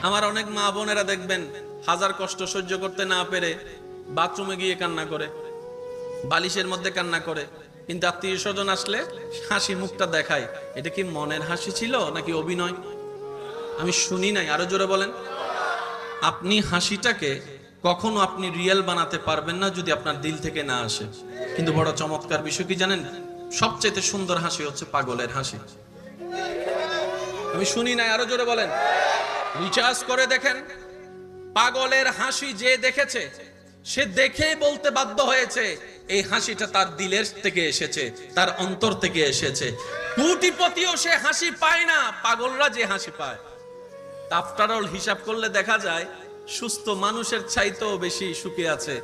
আমার অনেক মা বোনেরা দেখবেন হাজার কষ্ট সহ্য করতে না পেরে বাথরুমে গিয়ে কান্না করে, বালিশের মধ্যে কান্না করে, কিন্তু আত্মীয় স্বজন আসলে হাসি মুখটা দেখায়। এটা কি মনের হাসি ছিল নাকি অভিনয়? আমি শুনি নাই, আরো জোরে বলেন। আপনি হাসিটাকে কখনো আপনি রিয়েল বানাতে পারবেন না যদি আপনার দিল থেকে না আসে। কিন্তু বড় চমৎকার বিষয় কি জানেন? সবচেয়ে সুন্দর হাসি হচ্ছে পাগলের হাসি। আমি শুনি নাই, আরো জোরে বলেন। রিচার্জ করে দেখেন, পাগলের হাসি যে দেখেছে সে দেখেই বলতে বাধ্য হয়েছে এই হাসিটা তার দিলের থেকে এসেছে, তার অন্তর থেকে এসেছে। কোটিপতিও সে হাসি পায় না, পাগলরা যে হাসি পায়। আফটার অল হিসাব করলে দেখা যায় সুস্থ মানুষের চাইতেও বেশি সুখে আছে।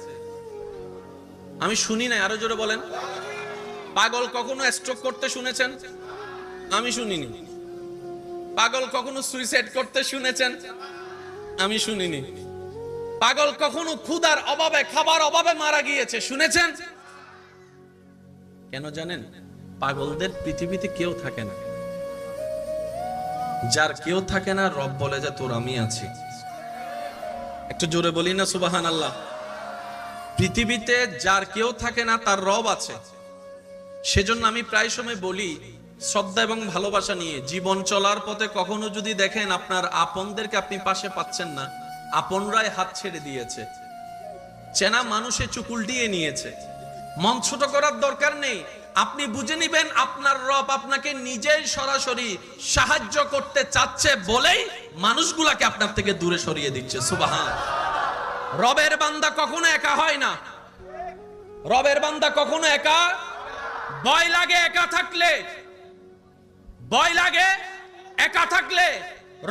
আমি শুনি নাই, আরো জোরে বলেন। পাগল কখনো স্ট্রোক করতে শুনেছেন? আমি শুনিনি। পাগল কখনো সুইসাইড করতে শুনেছেন? আমি শুনিনি। পাগল কখনো ক্ষুধার অভাবে, খাবার অভাবে মারা গিয়েছে শুনেছেন? কেন জানেন? পাগলদের পৃথিবীতে কেউ থাকে না। যার কেউ থাকে না, রব বলে যে তোর আমি আছি। একটু জোরে বলি না সুবহানাল্লাহ। পৃথিবীতে যার কেউ থাকে না, তার রব আছে। সেজন্য আমি প্রায় সময় বলি, শ্রদ্ধা এবং ভালোবাসা নিয়ে জীবন চলার পথে কখনো যদি দেখেন আপনার আপনদেরকে আপনি পাশে পাচ্ছেন না, আপনরাই হাত ছেড়ে দিয়েছে, চেনা মানুষে চুকুল দিয়ে নিয়েছে, মন ছোট করার দরকার নেই। আপনি বুঝে নিবেন আপনার রব আপনাকে নিজেই সরাসরি সাহায্য করতে চাচ্ছে বলেই মানুষগুলাকে আপনার থেকে দূরে সরিয়ে দিচ্ছে। সুবহান। রবের বান্দা কখনো একা হয় না। রবের বান্দা কখনো একা, ভয় লাগে একা থাকলে, ভয় লাগে একা থাকলে।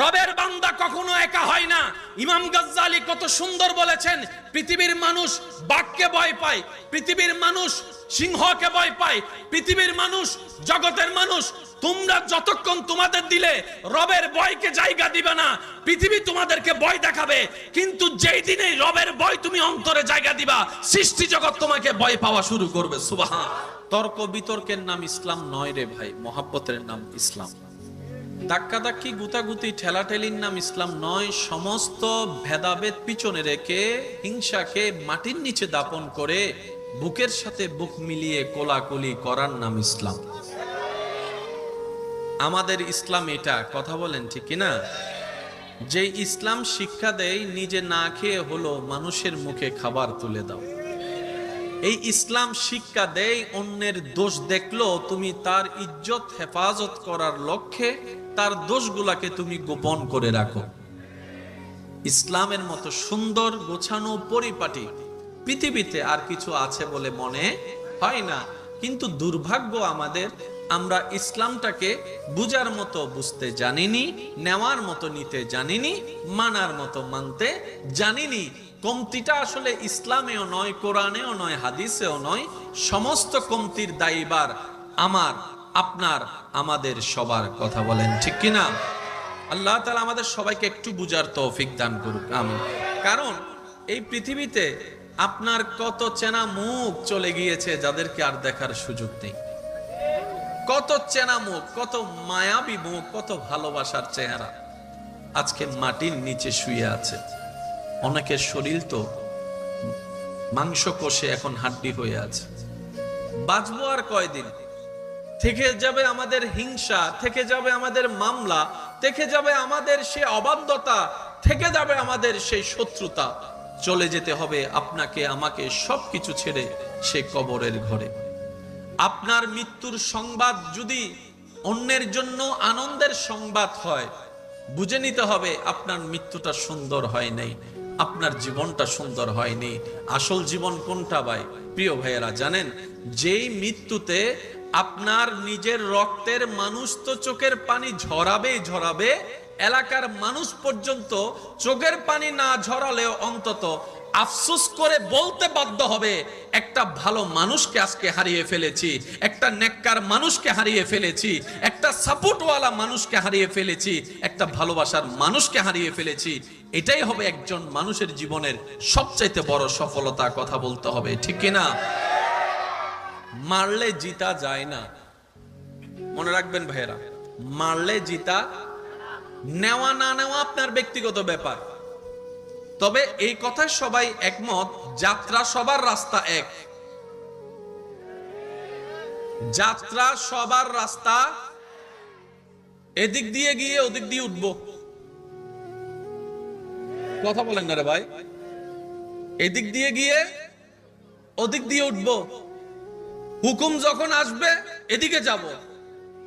রবের বান্দা কখনো একা হয় না। ইমাম গাজ্জালি কত সুন্দর বলেছেন, পৃথিবীর মানুষ বাঘকে ভয় পায়, পৃথিবীর মানুষ সিংহকে ভয় পায়, পৃথিবীর মানুষ, জগতের মানুষ, তোমরা যতক্ষণ তোমাদের দিলে রবের ভয়কে জায়গা দিবে না, পৃথিবী তোমাদেরকে ভয় দেখাবে। কিন্তু যেই দিনে রবের ভয় তুমি অন্তরে জায়গা দিবা, সৃষ্টি জগৎ তোমাকে ভয় পাওয়া শুরু করবে। সুবহান। তর্ক বিতর্কের নাম ইসলাম নয় রে ভাই, মহাব্বতের নাম ইসলাম। ধাক্কাধাক্কি, গুতাগুতি, ঠেলাঠেলির নাম ইসলাম নয়। সমস্ত ভেদাভেদ পিছনে রেখে হিংসাকে মাটির নিচে দাপন করে বুকের সাথে বুক মিলিয়ে কোলাকুলি করার নাম ইসলাম। আমাদের ইসলাম এটা, কথা বলেন ঠিক কিনা? যে ইসলাম শিক্ষা দেয় নিজে না খেয়ে হলো মানুষের মুখে খাবার তুলে দাও। এই ইসলাম শিক্ষা দেয় অন্যের দোষ দেখলো তুমি তার ইজ্জত হেফাজত করার লক্ষ্যে তার দোষগুলাকে তুমি গোপন করে রাখো। ইসলামের মতো সুন্দর গোছানো পরিপাটি পৃথিবীতে আর কিছু আছে বলে মনে হয় না। কিন্তু দুর্ভাগ্য আমাদের, আমরা ইসলামটাকে বুঝার মতো বুঝতে জানিনি, নেওয়ার মতো নিতে জানিনি, মানার মতো মানতে জানিনি। কমতিটা আসলে ইসলামেও নয়, কোরআনেও নয়, হাদিসেও নয়। সমস্ত কমতির দায়ীবার আমার, আপনার, আমাদের সবার। কথা বলেন ঠিক কিনা? আল্লাহ তাআলা আমাদের সবাইকে একটু বুঝার তৌফিক দান করুক, আমিন। কারণ এই পৃথিবীতে আপনার কত চেনা মুখ চলে গিয়েছে যাদেরকে আর দেখার সুযোগ নেই। কত চেনা মুখ, কত মায়াবী মুখ, কত ভালোবাসার চেহারা আজকে মাটির নিচে শুয়ে আছে। অনেকের শরীর তো মাংস কষে এখন হাড্ডি হয়ে আছে। বাঁচবো আর কয়দিন? থেকে যাবে আমাদের হিংসা, থেকে যাবে আমাদের মামলা, থেকে যাবে আমাদের সে অবাধ্যতা, থেকে যাবে আমাদের সেই শত্রুতা। চলে যেতে হবে আপনাকে আমাকে, সবকিছু ছেড়ে সে কবরের ঘরে। আপনার মৃত্যুর সংবাদ যদি অন্যের জন্য আনন্দের সংবাদ হয়, বুঝে নিতে হবে আপনার মৃত্যুটা সুন্দর হয় নাই, আপনার জীবনটা সুন্দর হয়নি। আসল জীবন কোনটা ভাই? প্রিয় ভাইয়েরা, জানেন যেই মৃত্যুতে আপনার নিজের রক্তের মানুষ তো চোখের পানি ঝরাবেই ঝরাবে, এলাকার মানুষ পর্যন্ত চোখের পানি না ঝরালেও অন্তত আফসোস করে বলতে বাধ্য হবে, একটা ভালো মানুষকে আজকে হারিয়ে ফেলেছি, একটা নেককার মানুষকে হারিয়ে ফেলেছি, একটা সাপোর্টওয়ালা মানুষকে হারিয়ে ফেলেছি, একটা ভালোবাসার মানুষকে হারিয়ে ফেলেছি। এটাই হবে একজন মানুষের জীবনের সবচাইতে বড় সফলতা। কথা বলতে হবে ঠিক কিনা? মারলে জিতা যায় না, মনে রাখবেন ভাইয়েরা, মারলে জিতা নেওয়া না নেওয়া আপনার ব্যক্তিগত ব্যাপার। তবে এই কথায় সবাই একমত, যাত্রা সবার রাস্তা এক। যাত্রা সবার রাস্তা, এদিক দিয়ে গিয়ে ওদিক দিয়ে উঠবো। কথা বলেন না রে ভাই, এদিক দিয়ে গিয়ে ওদিক দিয়ে উঠবো। হুকুম যখন আসবে এদিকে যাব,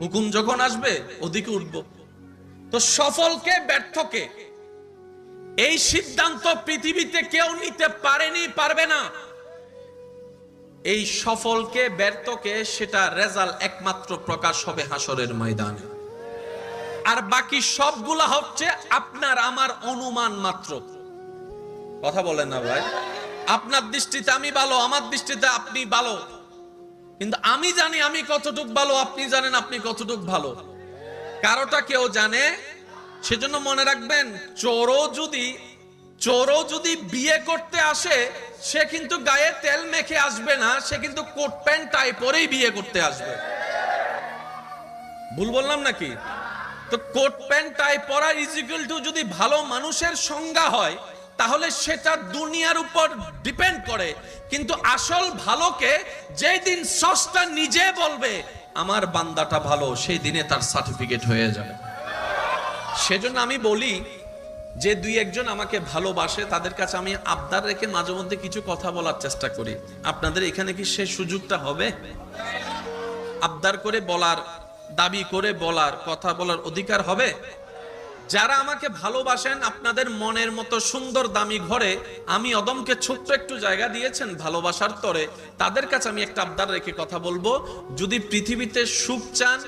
হুকুম যখন আসবে ওদিকে উঠবো। তো সফলকে ব্যর্থকে এই সিদ্ধান্ত পৃথিবীতে কেউ নিতে পারেনি, পারবে না। এই সফলকে ব্যর্থকে সেটা রেজাল্ট একমাত্র প্রকাশ হবে হাসরের ময়দানে। আর বাকি সবগুলা হচ্ছে আপনার আমার অনুমান মাত্র। কথা বলেন না ভাই, আপনার দৃষ্টিতে আমি ভালো, আমার দৃষ্টিতে আপনি ভালো, কিন্তু আমি জানি আমি কতটুক ভালো, আপনি জানেন আপনি কতটুক ভালো, কারোটা কেউ জানে। সেজন্য মনে রাখবেন, চোরও যদি বিয়ে করতে আসে, সে কিন্তু গায়ে তেল মেখে আসবে না, সে কিন্তু কোট প্যান্ট টাই পরেই বিয়ে করতে আসবে। ভুল বললাম নাকি? তো কোট প্যান্ট টাই পরা ইজ ইকুয়াল টু যদি ভালো মানুষের সংজ্ঞা হয়, তাহলে সেটা দুনিয়ার উপর ডিপেন্ড করে। কিন্তু আসল ভালোকে যেই দিন স্রষ্টা নিজে বলবে আমার বান্দাটা ভালো, সেই দিনে তার সার্টিফিকেট হয়ে যাবে। সেজন্য আমি বলি যে দুই একজন আমাকে ভালোবাসে, তাদের কাছে আমি আবদার রেখে মাঝে মধ্যে কিছু কথা বলার চেষ্টা করি। আপনাদের এখানে কি সেই সুযোগটা হবে? আবদার করে বলার, দাবি করে বলার, কথা বলার অধিকার হবে? যারা আমাকে ভালোবাসেন, আপনাদের মনের মতো সুন্দর দামি ঘরে আমি অদমকে ছোট্ট একটু জায়গা দিয়েছেন ভালোবাসার তরে, তাদের কাছে আমি একটা আবদার রেখে কথা বলবো। যদি পৃথিবীতে সুখ চান,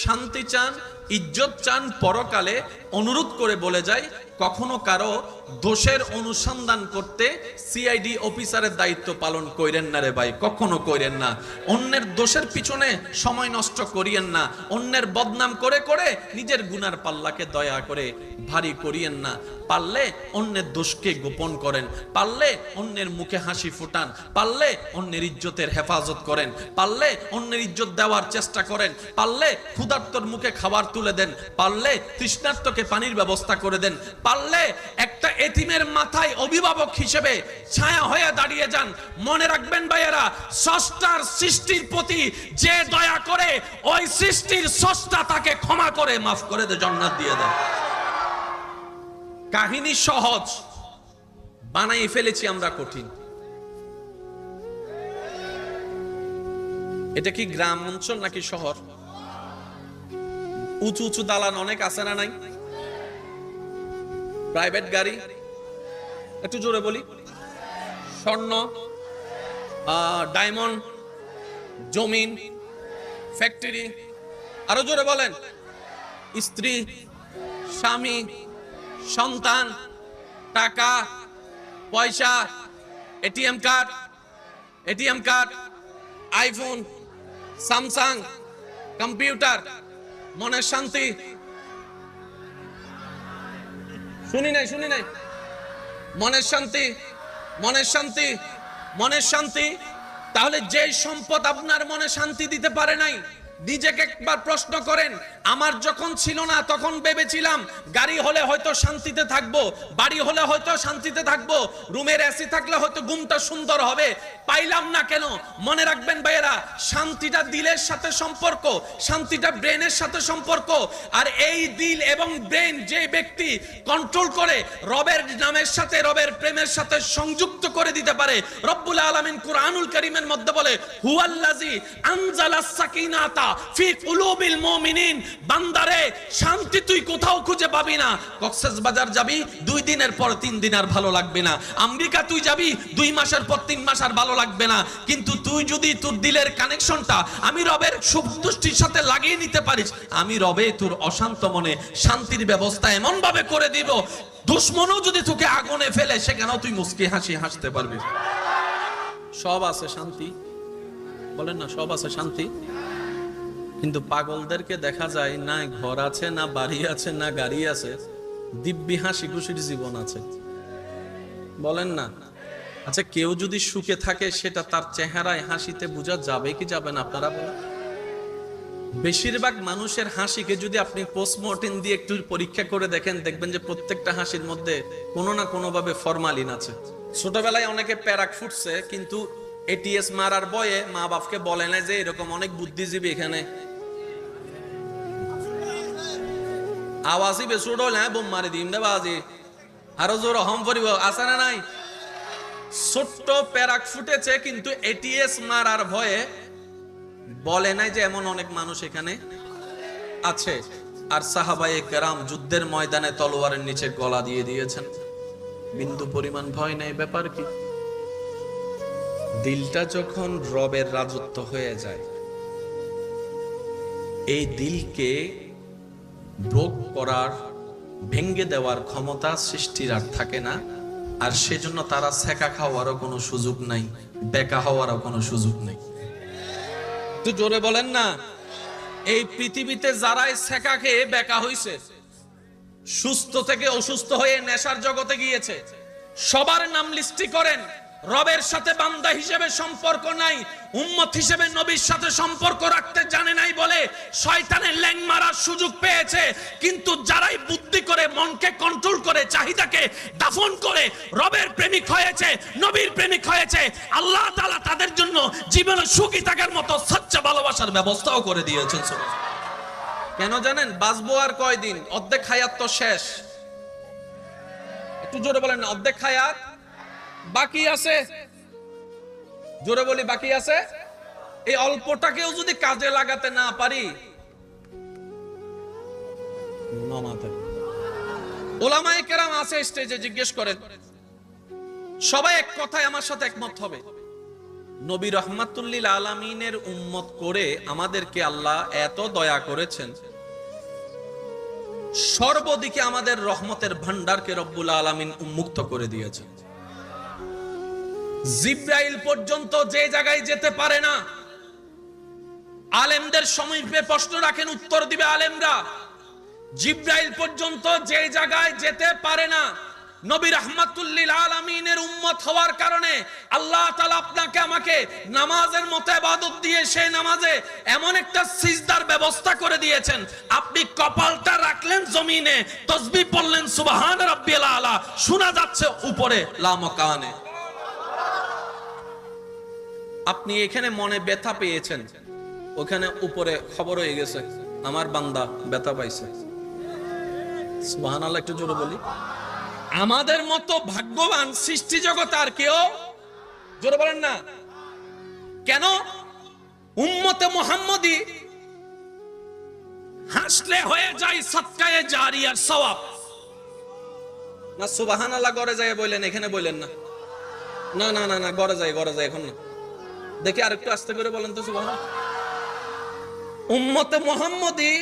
শান্তি চান, ইজ্জত চান, পরকালে অনুরোধ করে বলে যাই, কখনো কারো দোষের অনুসন্ধান করতে সিআইডি অফিসারের দায়িত্ব পালন কইরেন না রে ভাই, কখনো কইরেন না। অন্যের দোষের পিছনে সময় নষ্ট করিয়েন না। অন্যের বদনাম করে করে নিজের গুনার পাল্লাকে দয়া করে ভারী করিয়েন না। পারলে অন্যের দোষকে গোপন করেন, পারলে অন্যের মুখে হাসি ফুটান, পারলে অন্যের ইজ্জতের হেফাজত করেন, পারলে অন্যের ইজ্জত দেওয়ার চেষ্টা করেন, পারলে ক্ষুধার্তর মুখে খাবার তুলে দেন, পারলে তৃষ্ণার্তকে পানির ব্যবস্থা করে দেন, পারলে একটা এতিমের মাথায় অভিভাবক হিসেবে ছায়া হয়ে দাঁড়িয়ে যান। মনে রাখবেন ভাইয়েরা, স্রষ্টার সৃষ্টির প্রতি যে দয়া করে, ওই সৃষ্টির স্রষ্টা তাকে ক্ষমা করে মাফ করে দে, জান্নাত দিয়ে দেয়। কাহিনী সহজ, বানাই ফেলেছি আমরা কঠিন। এটা কি গ্রাম অঞ্চল নাকি শহর? উঁচু উঁচু দালান অনেক আছে না নাই? প্রাইভেট গাড়ি, একটু জোরে বলি, স্বর্ণ, ডায়মন্ড, জমিন, ফ্যাক্টরি, আরো জোরে বলেন, স্ত্রী, স্বামী, সন্তান, টাকা পয়সা, ATM card, iPhone, Samsung, computer, মনের শান্তি। শুনি নাই মনের শান্তি। তাহলে যে সম্পদ আপনার মনে শান্তি দিতে পারে নাই, নিজেকে একবার প্রশ্ন করেন। আমার যখন ছিল না তখন ভেবেছিলাম গাড়ি হলে হয়তো শান্তিতে থাকবো, বাড়ি হলে হয়তো শান্তিতে থাকবো, রুমের এসি থাকলে হয়তো ঘুমটা সুন্দর হবে, পাইলাম না কেন? মনে রাখবেন ভাইয়েরা, শান্তিটা দিলের সাথে সম্পর্ক, শান্তিটা ব্রেনের সাথে সম্পর্ক। আর এই দিল এবং ব্রেন যে ব্যক্তি কন্ট্রোল করে, রবের নামের সাথে, রবের প্রেমের সাথে সংযুক্ত করে দিতে পারে। রব্বুল আলামিন কুরআনুল কারীমের মধ্যে বলে, হুয়াল্লাযী আনজালাস সাকিনাতা ফি কুলুবিল মুমিনিন। বান্দারে, শান্তি তুই কোথাও খুঁজে পাবি না। কক্সবাজার যাবি, 2 দিনের পর 3 দিন আর ভালো লাগবে না। আমেরিকা তুই যাবি, 2 মাসের পর 3 মাস আর ভালো লাগবে না। কিন্তু তুই যদি তোর দিলের কানেকশনটা আমি রবের সন্তুষ্টির সাথে লাগিয়ে নিতে পারিস, আমি রবে তোর অশান্ত মনে শান্তির ব্যবস্থা এমন ভাবে করে দিব, দুশ্মনও যদি তোকে আগুনে ফেলে সেখানেও তুই মুস্কি হাসি হাসতে পারবি। সব আছে শান্তি, বলেন না, সব আছে শান্তি। কিন্তু পাগলদেরকে দেখা যায় না ঘর আছে, না বাড়ি আছে, না গাড়ি আছে, দিব্যি হাসি খুশির জীবন আছে। বলেন না? আচ্ছা, কেউ যদি সুখে থাকে সেটা তার চেহারায় হাসিতে বোঝা যাবে কি যাবে না? আপনারা বলেন। বেশিরভাগ মানুষের হাসিকে যদি আপনি পোস্টমর্টেম দিয়ে একটু পরীক্ষা করে দেখেন, দেখবেন যে প্রত্যেকটা হাসির মধ্যে কোনো না কোনো ভাবে ফরমালিন আছে। ছোটবেলায় অনেকে প্যারাক ফুটছে, কিন্তু এটিএস মারার ভয়ে মা বাপকে বলে না যে এরকম অনেক বুদ্ধিজীবী এখানে আওয়াজই বেসুড হলে হ্যাঁ বোম মারি দিম বাজি আরো জোর হম পরিব আছে না নাই। ছোট্ট প্যারাক ফুটেছে, কিন্তু এটিএস মারার ভয়ে বলে নাই যে এমন অনেক মানুষ এখানে আছে। আর সাহাবায়ে কেরাম যুদ্ধের ময়দানে তলোয়ারের নিচে গলা দিয়ে দিয়েছেন, বিন্দু পরিমাণ ভয় নাই। ব্যাপার কি? দিলটা যখন রবের রাজত্ব হয়ে যায়, এই দিলকে ব্রোক করার, ভেঙ্গে দেওয়ার ক্ষমতা সৃষ্টির আর থাকে না। আর সেজন্য তারা সেকা খাওয়ারও কোনো সুযোগ নাই, বেকা হওয়ারও কোনো সুযোগ নেই। একটু জোরে বলেন না। এই পৃথিবীতে যারাই সেকা খেয়ে বেকা হইছে, সুস্থ থেকে অসুস্থ হয়ে নেশার জগতে গিয়েছে, সবার নাম লিস্টি করেন। রবের সাথে বান্দা হিসেবে সম্পর্ক নাই, উম্মত হিসেবে নবীর সাথে সম্পর্ক রাখতে জানে নাই বলে শয়তানের ল্যাং মারার সুযোগ পেয়েছে। কিন্তু যারাই বুদ্ধি করে, মনকে কন্ট্রোল করে, চাহিদাকে দাফন করে রবের প্রেমিক হয়েছে, নবীর প্রেমিক হয়েছে, আল্লাহ তাআলা তাদের জন্য জীবনে সুখী থাকার মতো সচ্চা ভালোবাসার ব্যবস্থাও করে দিয়েছেন। কেন জানেন? বাঁচবো আর কয়দিন? অর্ধেক হায়াত তো শেষ। একটু জোরে বলেন না, অর্ধেক হায়াত বাকি আছে। জোরে বলি, বাকি আছে। এই অল্পটাকেও যদি কাজে লাগাতে না পারি, ওলামায়ে কেরাম আছে স্টেজে, জিজ্ঞেস করেন, সবাই এক কথায় আমার সাথে একমত হবে, নবী রাহমাতুল লিল আলামিনের উম্মত করে আমাদেরকে আল্লাহ এত দয়া করেছেন, সর্বদিকে আমাদের রহমতের ভান্ডারকে রব্বুল আলামিন উন্মুক্ত করে দিয়েছেন। জিব্রাইল পর্যন্ত যে জায়গায় যেতে পারে না, আলেমদের সমীপে প্রশ্ন রাখেন, উত্তর দিবে আলেমরা। জিব্রাইল পর্যন্ত যে জায়গায় যেতে পারে না, নবী রাহমাতুল লিল আলামিনের উম্মত হওয়ার কারণে আল্লাহ তাআলা আপনাকে আমাকে নামাজের মতো ইবাদত দিয়ে সেই নামাজে এমন একটা সিজদার ব্যবস্থা করে দিয়েছেন, আপনি কপালটা রাখলেন জমিনে, তাসবিহ পড়লেন সুবহান রাব্বিয়াল আলা, শোনা যাচ্ছে উপরে লা মাকানে। আপনি এখানে মনে ব্যথা পেয়েছেন, ওখানে উপরে খবর হয়ে গেছে আমার বান্দা ব্যথা পাইছে। সুবহানাল্লাহ, একটু জোরে বলি। আমাদের মতো ভাগ্যবান সৃষ্টি জগৎ আর কেউ, জোরে বলেন না কেন? উম্মতে মুহাম্মদী হাসলে হয়ে যায় সাদকায়ে জারিয়ার সওয়াব। না সুবহানাল্লাহ গড়ে যায় বললেন, এখানে বললেন না। না না না না, গড়ে যায়, গড়ে যায় এখন না। দেখি আরেকটু আস্তে করে বলেন তো সুবহানাল্লাহ। উম্মতে মুহাম্মদী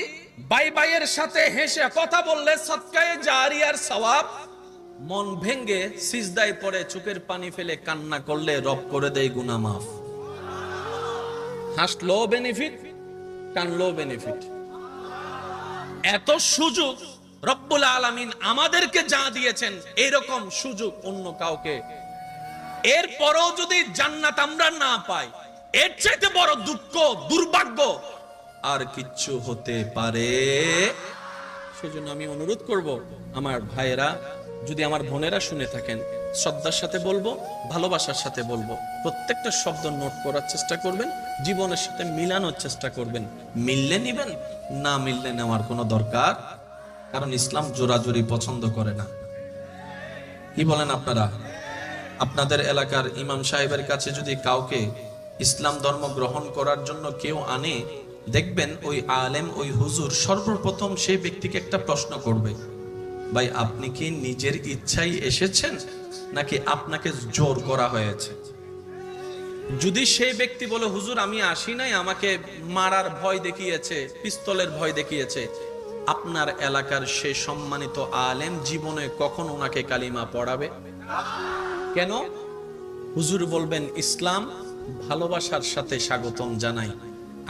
ভাই ভাইয়ের সাথে হেসে কথা বললে সাদকায়ে জারিয়ার সওয়াব, মন ভেঙ্গে সিজদায় পড়ে চোখের পানি ফেলে কান্না করলে রব করে দেয় গুনাহ মাফ। হাসলো বেনিফিট, কানলো বেনিফিট। এত সুযোগ রব্বুল আলামিন আমাদেরকে যা দিয়েছেন, এরকম সুযোগ অন্য কাউকে। এরপরও যদি জান্নাত আমরা না পাই, এর চাইতে বড় দুঃখ, দুর্ভাগ্য আর কিচ্ছু হতে পারে। সেজন্য আমি অনুরোধ করব, আমার ভাইয়েরা, যদি আমার বোনেরা শুনে থাকেন, শ্রদ্ধার সাথে বলবো, ভালোবাসার সাথে বলবো, প্রত্যেকটা শব্দ নোট করার চেষ্টা করবেন, জীবনের সাথে মিলানোর চেষ্টা করবেন। মিললে নিবেন, না মিললে নেওয়ার কোনো দরকার, কারণ ইসলাম জোরাজুরি পছন্দ করে না। কি বলেন আপনারা? আপনাদের এলাকার ইমাম সাহেবের কাছে যদি কাউকে ইসলাম ধর্ম গ্রহণ করার জন্য কেউ আনে, দেখবেন ওই আলেম, ওই হুজুর সর্বপ্রথম সেই ব্যক্তিকে একটা প্রশ্ন করবে, ভাই আপনি কি নিজের ইচ্ছায় এসেছেন নাকি আপনাকে জোর করা হয়েছে? যদি সেই ব্যক্তি বলে হুজুর আমি আসি নাই, আমাকে মারার ভয় দেখিয়েছে, পিস্তলের ভয় দেখিয়েছে, আপনার এলাকার সে সম্মানিত আলেম জীবনে কখন ওনাকে কালিমা পড়াবে? কেন? হুজুর বলবেন ইসলাম ভালোবাসার সাথে স্বাগতম জানাই,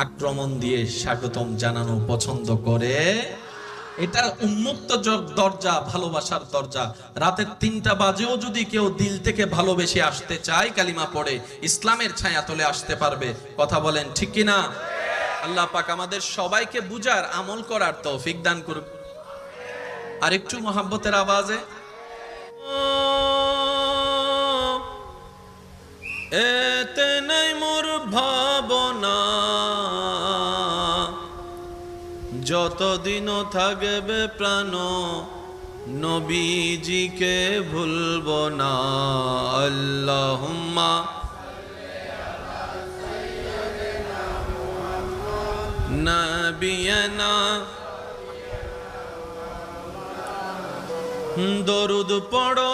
আক্রমণ দিয়ে স্বাগতম জানানো পছন্দ করে। এটা উন্মুক্ত দরজা, ভালোবাসার দরজা। রাতের 3টা বাজেও যদি কেউ দিল থেকে ভালোবেসে আসতে চায়, কালিমা পড়ে ইসলামের ছায়া তলে আসতে পারবে। কথা বলেন ঠিক কিনা? আল্লাহ পাক আমাদের সবাইকে বুঝার আমল করার তৌফিক দান করুক। আর একটু মোহাব্বতের আওয়াজে এতে নাই মোর ভাবনা, যতদিনও থাকবে প্রাণ নবীজিকে ভুলব না। আল্লাহুম্মা নবিয়ানা, দরুদ পড়ো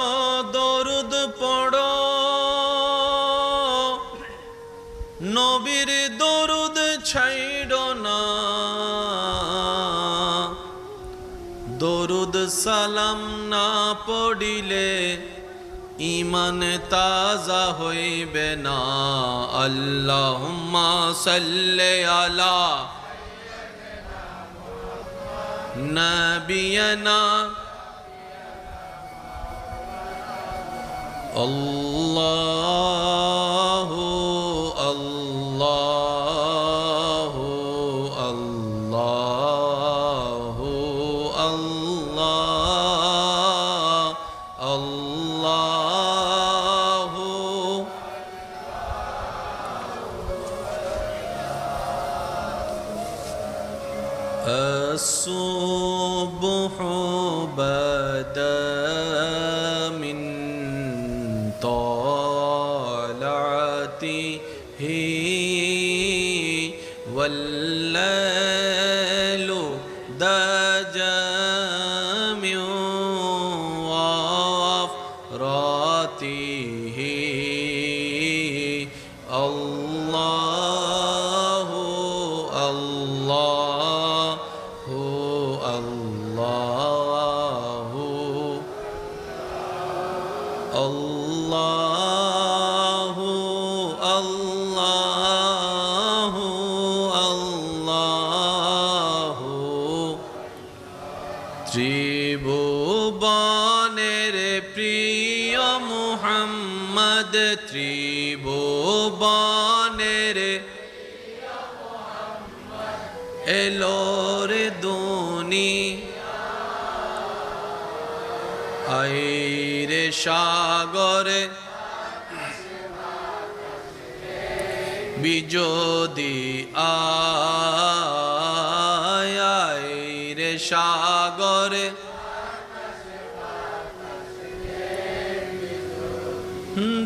দরুদ পড়ো, নবীর দরুদ ছাইড়ো না। দরুদ সালাম না পড়িলে ঈমান তাজা হইবে না। আল্লাহুম্মা সাল্লি আলা নবিয়ানা, আল্লাহু আল্লাহু আল্লাহু আল্লাহ আল্লাহু। الصبح بدا من طلعته والليل دجى من وفراته الله الله الله الله الله الله। ত্রিভুবনের প্রিয় মুহাম্মদ, ত্রিভুবনের এলো রে দুনি, আইরে সাগরে বিজোদি আইরে সাগরে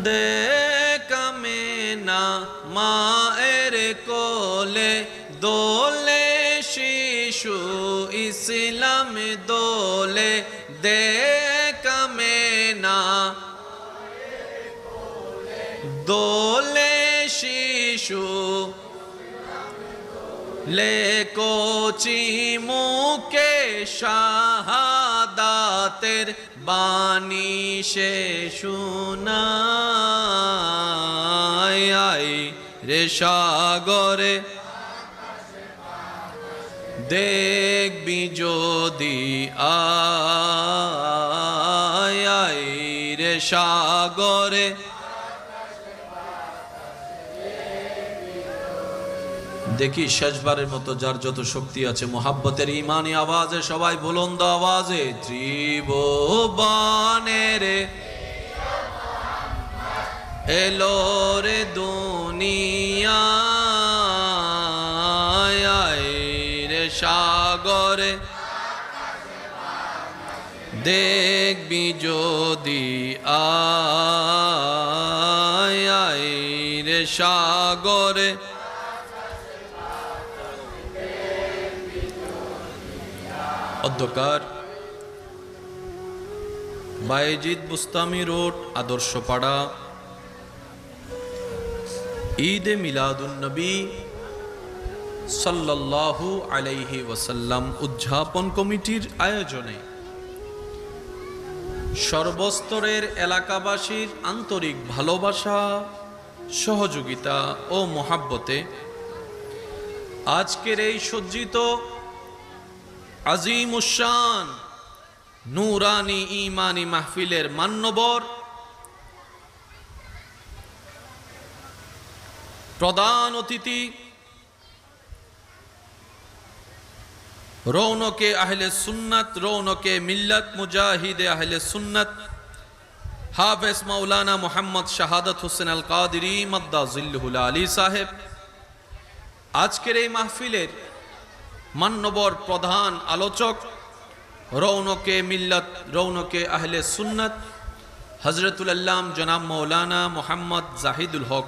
দেখামে না মায়ের কোলে দোলে শিশু ইসলাম দোলে। দেখামে না দোলে শিশু লেকোচি মুকে শাহাদাতের বাণী সে শুনায় রে সাগরে। দেখবি যদি আয় রে সাগরে, দেখি শেষবারের মতো যার যত শক্তি আছে মোহাব্বতের ইমানি আওয়াজে সবাই বুলন্দ আওয়াজে ত্রিভুবনের এলো রে দুনিয়া রে সাগরে। দেখবি যদি আয় রে সাগরে। অধ্যকার বায়েজিদ বুস্তামি রোড, আদর্শপাড়া, ঈদে মিলাদুন্নবী সাল্লাল্লাহু আলাইহি ওয়াসাল্লাম উদযাপন কমিটির আয়োজনে সর্বস্তরের এলাকাবাসীর আন্তরিক ভালোবাসা, সহযোগিতা ও মোহাব্বতে আজকের এই সজ্জিত আজিমুশান নূরানি ইমানি মাহফিলের মান্যবর প্রধান অতিথি রৌনকে আহলে সুন্নাত, রৌনকে মিল্লাত, মুজাহিদে আহলে সুন্নাত হাফেজ মাওলানা মোহাম্মদ শাহাদাত হোসেন আল কাদেরী মাদ্দাজিল্লুহুল আলী সাহেব আজকের এই মাহফিলের মান্যবর প্রধান আলোচক, রৌনকে মিল্লাত, রৌনকে আহলে সুন্নাত হযরতুল আল্লাম জনাব মাওলানা মোহাম্মদ জাহিদুল হক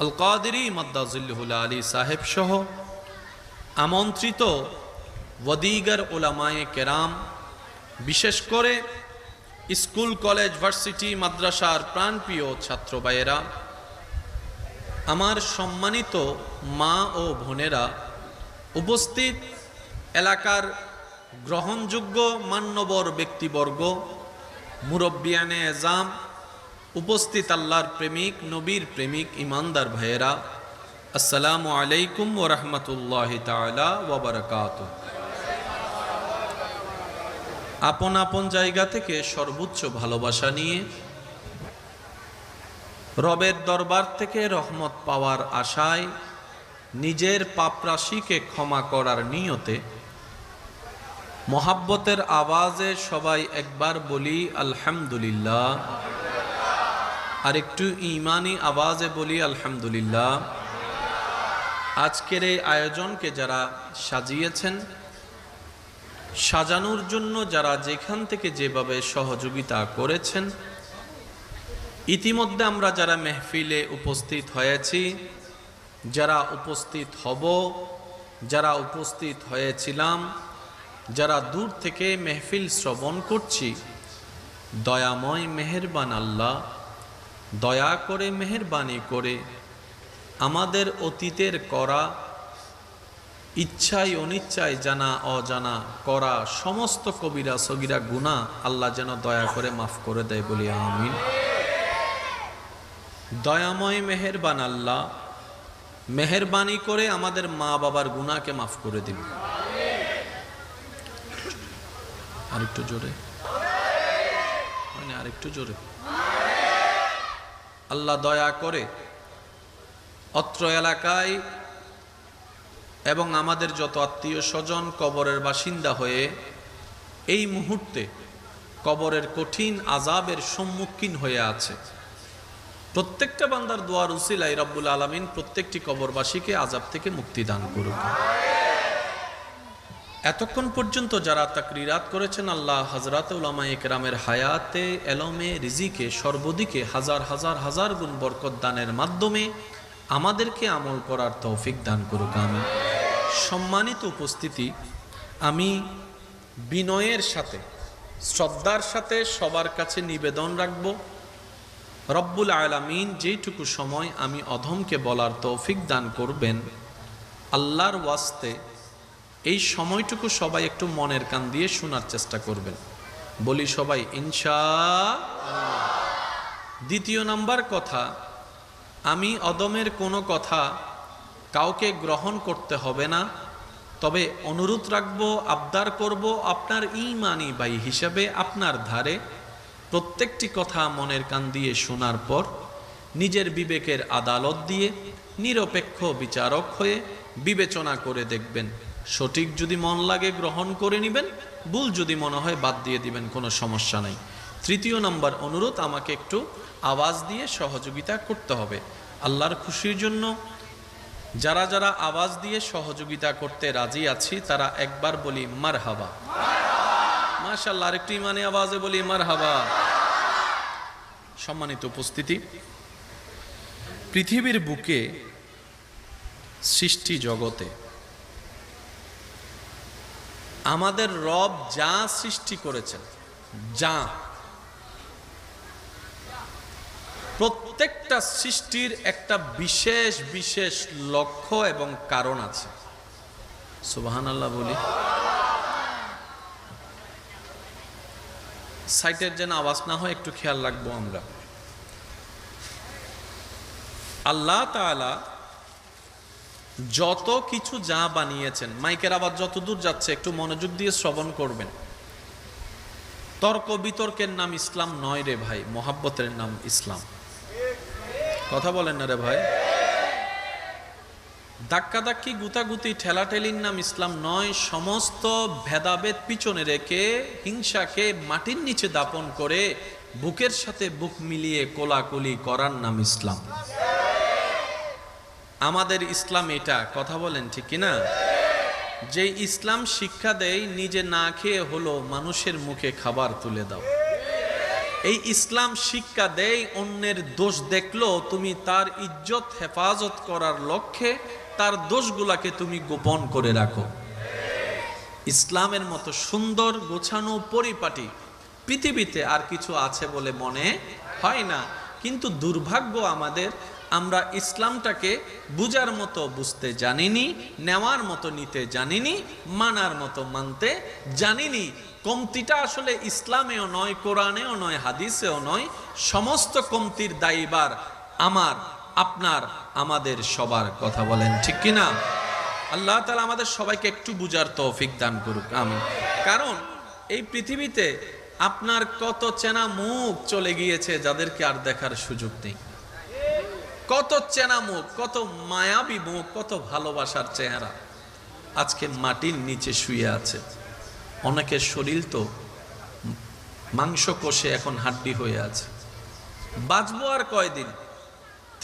আল কাদেরী মাদ্দাজিল্লুহুল আলী সাহেব সহ আমন্ত্রিত ওয়াদিগার উলামায়ে কেরাম, বিশেষ করে স্কুল, কলেজ, ভার্সিটি, মাদ্রাসার প্রাণপ্রিয় ছাত্র ভাইয়েরা, আমার সম্মানিত মা ও বোনেরা, উপস্থিত এলাকার গ্রহণযোগ্য মান্যবর ব্যক্তিবর্গ, মুরব্বিয়ানে এজাম, উপস্থিত আল্লাহর প্রেমিক, নবীর প্রেমিক, ইমানদার ভাইয়েরা, আসসালামু আলাইকুম ওয়া রাহমাতুল্লাহি তাআলা ওয়া বারাকাতুহু। আপন আপন জায়গা থেকে সর্বোচ্চ ভালোবাসা নিয়ে রবের দরবার থেকে রহমত পাওয়ার আশায়, নিজের পাপরাশিকে ক্ষমা করার নিয়তে মোহাব্বতের আওয়াজে সবাই একবার বলি আলহামদুলিল্লাহ, আর একটু ঈমানি আওয়াজে বলি আলহামদুলিল্লাহ। আজকের এই আয়োজনকে যারা সাজিয়েছেন, সাজানোর জন্য যারা যেখান থেকে যেভাবে সহযোগিতা করেছেন, ইতিমধ্যে আমরা যারা মেহফিলে উপস্থিত হয়েছি, যারা উপস্থিত হব, যারা উপস্থিত হয়েছিলাম, যারা দূর থেকে মেহফিল শ্রবণ করছি, দয়াময় মেহেরবান আল্লাহ দয়া করে মেহেরবানি করে আমাদের অতীতের করা, ইচ্ছায় অনিচ্ছায়, জানা অজানা করা সমস্ত কবিরা সগীরা গুনাহ আল্লাহ যেন দয়া করে মাফ করে দেয়, বলি আমিন। দয়াময় মেহেরবান আল্লাহ মেহেরবানি করে আমাদের মা বাবার গুনাহকে মাফ করে দিন। আরেকটু জোরে, আরেকটু জোরে। আল্লাহ দয়া করে অত্র এলাকায় এবং আমাদের যত আত্মীয় স্বজন কবরের বাসিন্দা হয়ে এই মুহূর্তে কবরের কঠিন আযাবের সম্মুখীন হয়ে আছে, প্রত্যেকটা বান্দার দোয়ার উসিলায় রব্বুল আলামিন প্রত্যেকটি কবরবাসীকে আযাব থেকে মুক্তি দান করুক। এতক্ষণ পর্যন্ত যারা তাকরিরাত করেছেন, আল্লাহ হযরত উলামায়ে কেরামের হায়াতে, এলমে, রিজিকে সর্বদিকে হাজার হাজার হাজার গুণ বরকত দানের মাধ্যমে আমাদেরকে আমল করার তৌফিক দান করুক, আমিন। সম্মানিত উপস্থিতি, আমি বিনয়ের সাথে, শ্রদ্ধার সাথে সবার কাছে নিবেদন রাখব, রব্বুল আলামিন যেটুকু সময় আমি অধমকে বলার তৌফিক দান করবেন, আল্লাহর ওয়াস্তে এই সময়টুকু সবাই একটু মনের কান দিয়ে শোনার চেষ্টা করবেন, বলি সবাই ইনশাআল্লাহ। দ্বিতীয় নাম্বার কথা, আমি অদমের কোনো কথা কাউকে গ্রহণ করতে হবে না, তবে অনুরোধ রাখবো, আবদার করব, আপনার ঈমানি ভাই হিসাবে আপনার ধারে প্রত্যেকটি কথা মনের কান দিয়ে শোনার পর নিজের বিবেকের আদালত দিয়ে নিরপেক্ষ বিচারক হয়ে বিবেচনা করে দেখবেন। সঠিক যদি মন লাগে গ্রহণ করে নেবেন, ভুল যদি মনে হয় বাদ দিয়ে দিবেন, কোনো সমস্যা নাই। তৃতীয় নাম্বার অনুরোধ, আমাকে একটু আওয়াজ দিয়ে সহযোগিতা করতে হবে। আল্লাহর খুশির জন্য যারা যারা আওয়াজ দিয়ে সহযোগিতা করতে রাজি আছি, তারা একবার বলি মারহাবা, মাশাআল্লাহ। আরেকটু ইমানে আওয়াজে বলি মারহাবা। সম্মানিত উপস্থিতি, পৃথিবীর বুকে সৃষ্টি জগতে আমাদের রব যা সৃষ্টি করেছেন, যা প্রত্যেকটা সৃষ্টির একটা বিশেষ বিশেষ লক্ষ্য এবং কারণ আছে। সুবহানাল্লাহ বলি। সাইটের যেন আওয়াজ না হয় একটু খেয়াল রাখবো আমরা। আল্লাহ তাআলা যত কিছু যা বানিয়েছেন, মাইকের আওয়াজ যত দূর যাচ্ছে একটু মনোযোগ দিয়ে শ্রবণ করবেন। তর্ক বিতর্কের নাম ইসলাম নয় রে ভাই, মহাব্বতের নাম ইসলাম। কথা বলেন না রে ভাই। ধাক্কাধাক্কি গুতাগুতি ঠেলাঠেলির নাম ইসলাম নয়। সমস্ত ভেদাভেদ পিছনে রেখে হিংসাকে মাটির নিচে দাপন করে বুকের সাথে বুক মিলিয়ে কোলাকুলি করার নাম ইসলাম। আমাদের ইসলাম এটা, কথা বলেন ঠিক কিনা? যে ইসলাম শিক্ষা দেয় নিজে না খেয়ে হলো মানুষের মুখে খাবার তুলে দাও। এই ইসলাম শিক্ষা দেয় অন্যের দোষ দেখলো তুমি তার ইজ্জত হেফাজত করার লক্ষ্যে তার দোষগুলাকে তুমি গোপন করে রাখো। ইসলামের মতো সুন্দর গোছানো পরিপাটি পৃথিবীতে আর কিছু আছে বলে মনে হয় না। কিন্তু দুর্ভাগ্য আমাদের, আমরা ইসলামটাকে বুঝার মতো বুঝতে জানিনি, নেওয়ার মতো নিতে জানিনি, মানার মতো মানতে জানিনি। কমতিটা আসলে ইসলামেও নয়, কোরআনেও নয়, হাদিসেও নয়। সমস্ত কমতির দায়ীবার আমার, আপনার, আমাদের সবার। কথা বলেন ঠিক কিনা? আল্লাহ তাআলা আমাদের সবাইকে একটু বুঝার তৌফিক দান করুক, আমিন। কারণ এই পৃথিবীতে আপনার কত চেনা মুখ চলে গিয়েছে যাদেরকে আর দেখার সুযোগ নেই। কত চেনা মুখ, কত মায়াবী মুখ, কত ভালোবাসার চেহারা আজকে মাটির নিচে শুয়ে আছে। অনেকের শরীর তো মাংস কষে এখন হাড্ডি হয়ে আছে। বাঁচবো আর কয়দিন?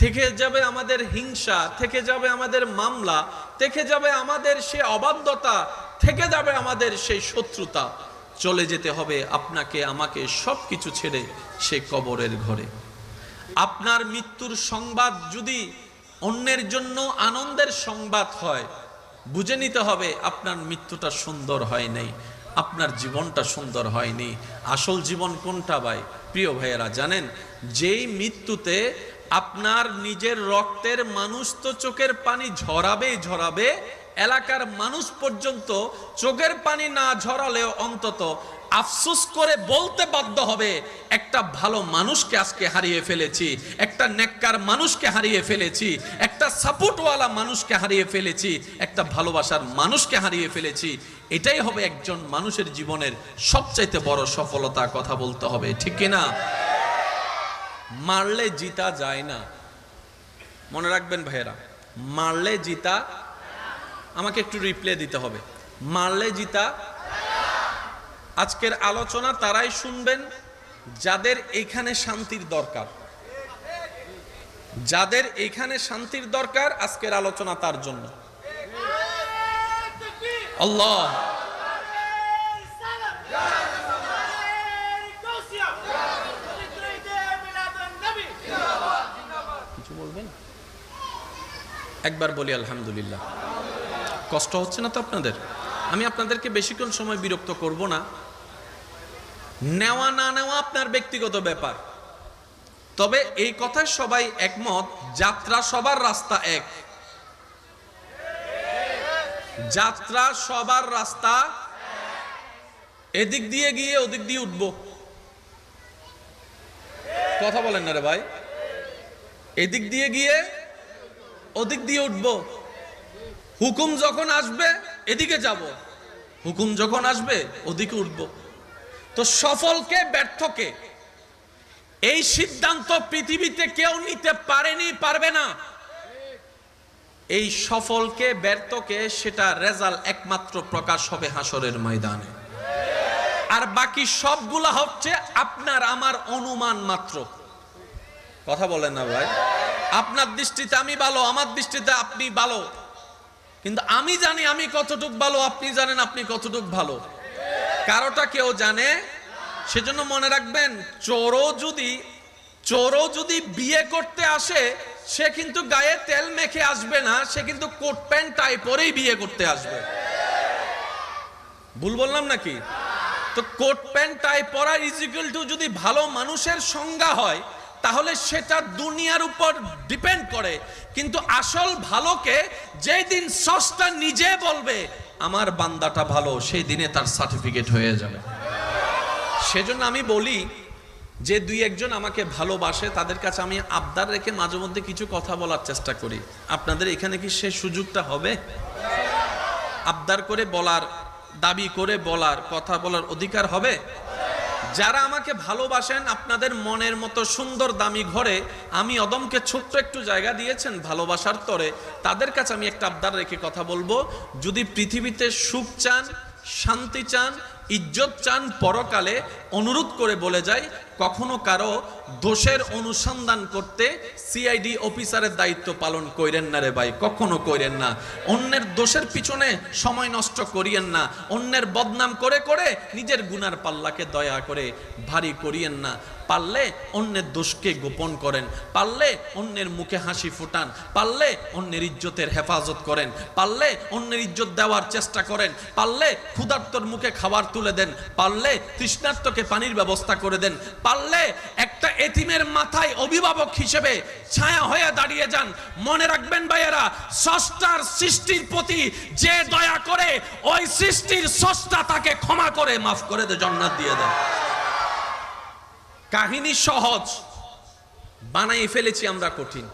থেকে যাবে আমাদের হিংসা, থেকে যাবে আমাদের মামলা, থেকে যাবে আমাদের সে অবাধ্যতা, থেকে যাবে আমাদের সেই শত্রুতা। চলে যেতে হবে আপনাকে আমাকে সবকিছু ছেড়ে সে কবরের ঘরে। আপনার মৃত্যুর সংবাদ যদি অন্যের জন্য আনন্দের সংবাদ হয়, বুঝে নিতে হবে আপনার মৃত্যুটা সুন্দর হয় নাই, আপনার জীবনটা সুন্দর হয়নি। আসল জীবন কোনটা ভাই? প্রিয় ভাইয়েরা জানেন, যেই মৃত্যুতে আপনার নিজের রক্তের মানুষ তো চোখের পানি ঝরাবেই ঝরাবে, এলাকার মানুষ পর্যন্ত চোখের পানি না ঝরালেও অন্তত আফসোস করে বলতে বাধ্য হবে একটা ভালো মানুষকে আজকে হারিয়ে ফেলেছি, একটা নেককার মানুষকে হারিয়ে ফেলেছি, একটা সাপোর্টওয়ালা মানুষকে হারিয়ে ফেলেছি, একটা ভালোবাসার মানুষকে হারিয়ে ফেলেছি। এটাই হবে একজন মানুষের জীবনের সবচাইতে বড় সফলতা। কথা বলতে হবে ঠিক কিনা? মারলে জিতা যায় না, মনে রাখবেন ভাইয়েরা, মারলে জিতা, আমাকে একটু রিপ্লে দিতে হবে, মারলে জিতা। আজকের আলোচনা তারাই শুনবেন যাদের এখানে শান্তির দরকার, যাদের এখানে শান্তির দরকার আজকের আলোচনা তার জন্য। আল্লাহ কিছু বলবেন? একবার বলি আলহামদুলিল্লাহ। কষ্ট হচ্ছে না তো আপনাদের? আমি আপনাদেরকে বেশিক্ষণ সময় বিরক্ত করব না। নেওয়া না নেওয়া আপনার ব্যক্তিগত ব্যাপার। তবে এই কথায় সবাই একমত, যাত্রা সবার রাস্তা এক। যাত্রা সবার রাস্তা, এদিক দিয়ে গিয়ে ওদিক দিয়ে উঠবো। কথা বলেন না রে ভাই? এদিক দিয়ে গিয়ে ওদিক দিয়ে উঠবো। হুকুম যখন আসবে এদিকে যাব, হুকুম যখন আসবে ওদিকে উঠব। তো সফলকে ব্যর্থকে এই সিদ্ধান্ত পৃথিবীতে কেউ নিতে পারেনি, পারবে না। এই সফলকে ব্যর্থকে সেটা রেজাল্ট একমাত্র প্রকাশ হবে হাসরের ময়দানে। আর বাকি সবগুলা হচ্ছে আপনার আমার অনুমান মাত্র। কথা বলেন না ভাই? আপনার দৃষ্টিতে আমি ভালো, আমার দৃষ্টিতে আপনি ভালো, কিন্তু আমি জানি আমি কতটুক ভালো, আপনি জানেন আপনি কতটুক ভালো। কারোটা কেউ জানে। সেজন্য মনে রাখবেন, চোরও যদি বিয়ে করতে আসে সে কিন্তু গায়ে তেল মেখে আসবে না, সে কিন্তু কোট প্যান্ট টাই পরেই বিয়ে করতে আসবে। ভুল বললাম নাকি? তো কোট প্যান্ট টাই পরা ইজ ইকুয়াল টু যদি ভালো মানুষের সংজ্ঞা হয়, তাহলে সেটা দুনিয়ার উপর ডিপেন্ড করে। কিন্তু আসল ভালোকে যেই দিন স্রষ্টা নিজে বলবে আমার বান্দাটা ভালো, সেই দিনে তার সার্টিফিকেট হয়ে যাবে। সেজন্য আমি বলি যে দুই একজন আমাকে ভালোবাসে তাদের কাছে আমি আবদার রেখে মাঝে মধ্যে কিছু কথা বলার চেষ্টা করি। আপনাদের এখানে কি সেই সুযোগটা হবে? আবদার করে বলার, দাবি করে বলার, কথা বলার অধিকার হবে? যারা আমাকে ভালোবাসেন, আপনাদের মনের মতো সুন্দর দামি ঘরে আমি অদমকে ছোট্ট একটু জায়গা দিয়েছেন ভালোবাসার তরে, তাদের কাছে আমি একটা আবদার রেখে কথা বলবো, যদি পৃথিবীতে সুখ চান, শান্তি চান, ইজ্জত চান, পরকালে অনুরোধ করে বলে যায়, কখনো কারো দোষের অনুসন্ধান করতে সিআইডি অফিসারের দায়িত্ব পালন কইরেন না রে ভাই, কখনো কইরেন না। অন্যের দোষের পিছনে সময় নষ্ট করিয়েন না, অন্যের বদনাম করে করে নিজের গুনার পাল্লাকে দয়া করে ভারী করিয়েন না। পারলে অন্যের দোষকে গোপন করেন, পারলে অন্যের মুখে হাসি ফুটান, পারলে অন্যের ইজ্জতের হেফাজত করেন, পারলে অন্যের ইজ্জত দেওয়ার চেষ্টা করেন, পারলে ক্ষুধার্তর মুখে খাবার তুলে দেন, পারলে তৃষ্ণার্তকে পানির ব্যবস্থা করে দেন, পারলে একটা এতিমের মাথায় অভিভাবক হিসেবে ছায়া হয়ে দাঁড়িয়ে যান। মনে রাখবেন ভাইয়েরা, স্রষ্টার সৃষ্টির প্রতি যে দয়া করে, ওই সৃষ্টির স্রষ্টা তাকে ক্ষমা করে মাফ করে দে, জান্নাত দিয়ে দেন। কাহিনী সহজ, বানাই ফেলেছি আমরা কঠিন।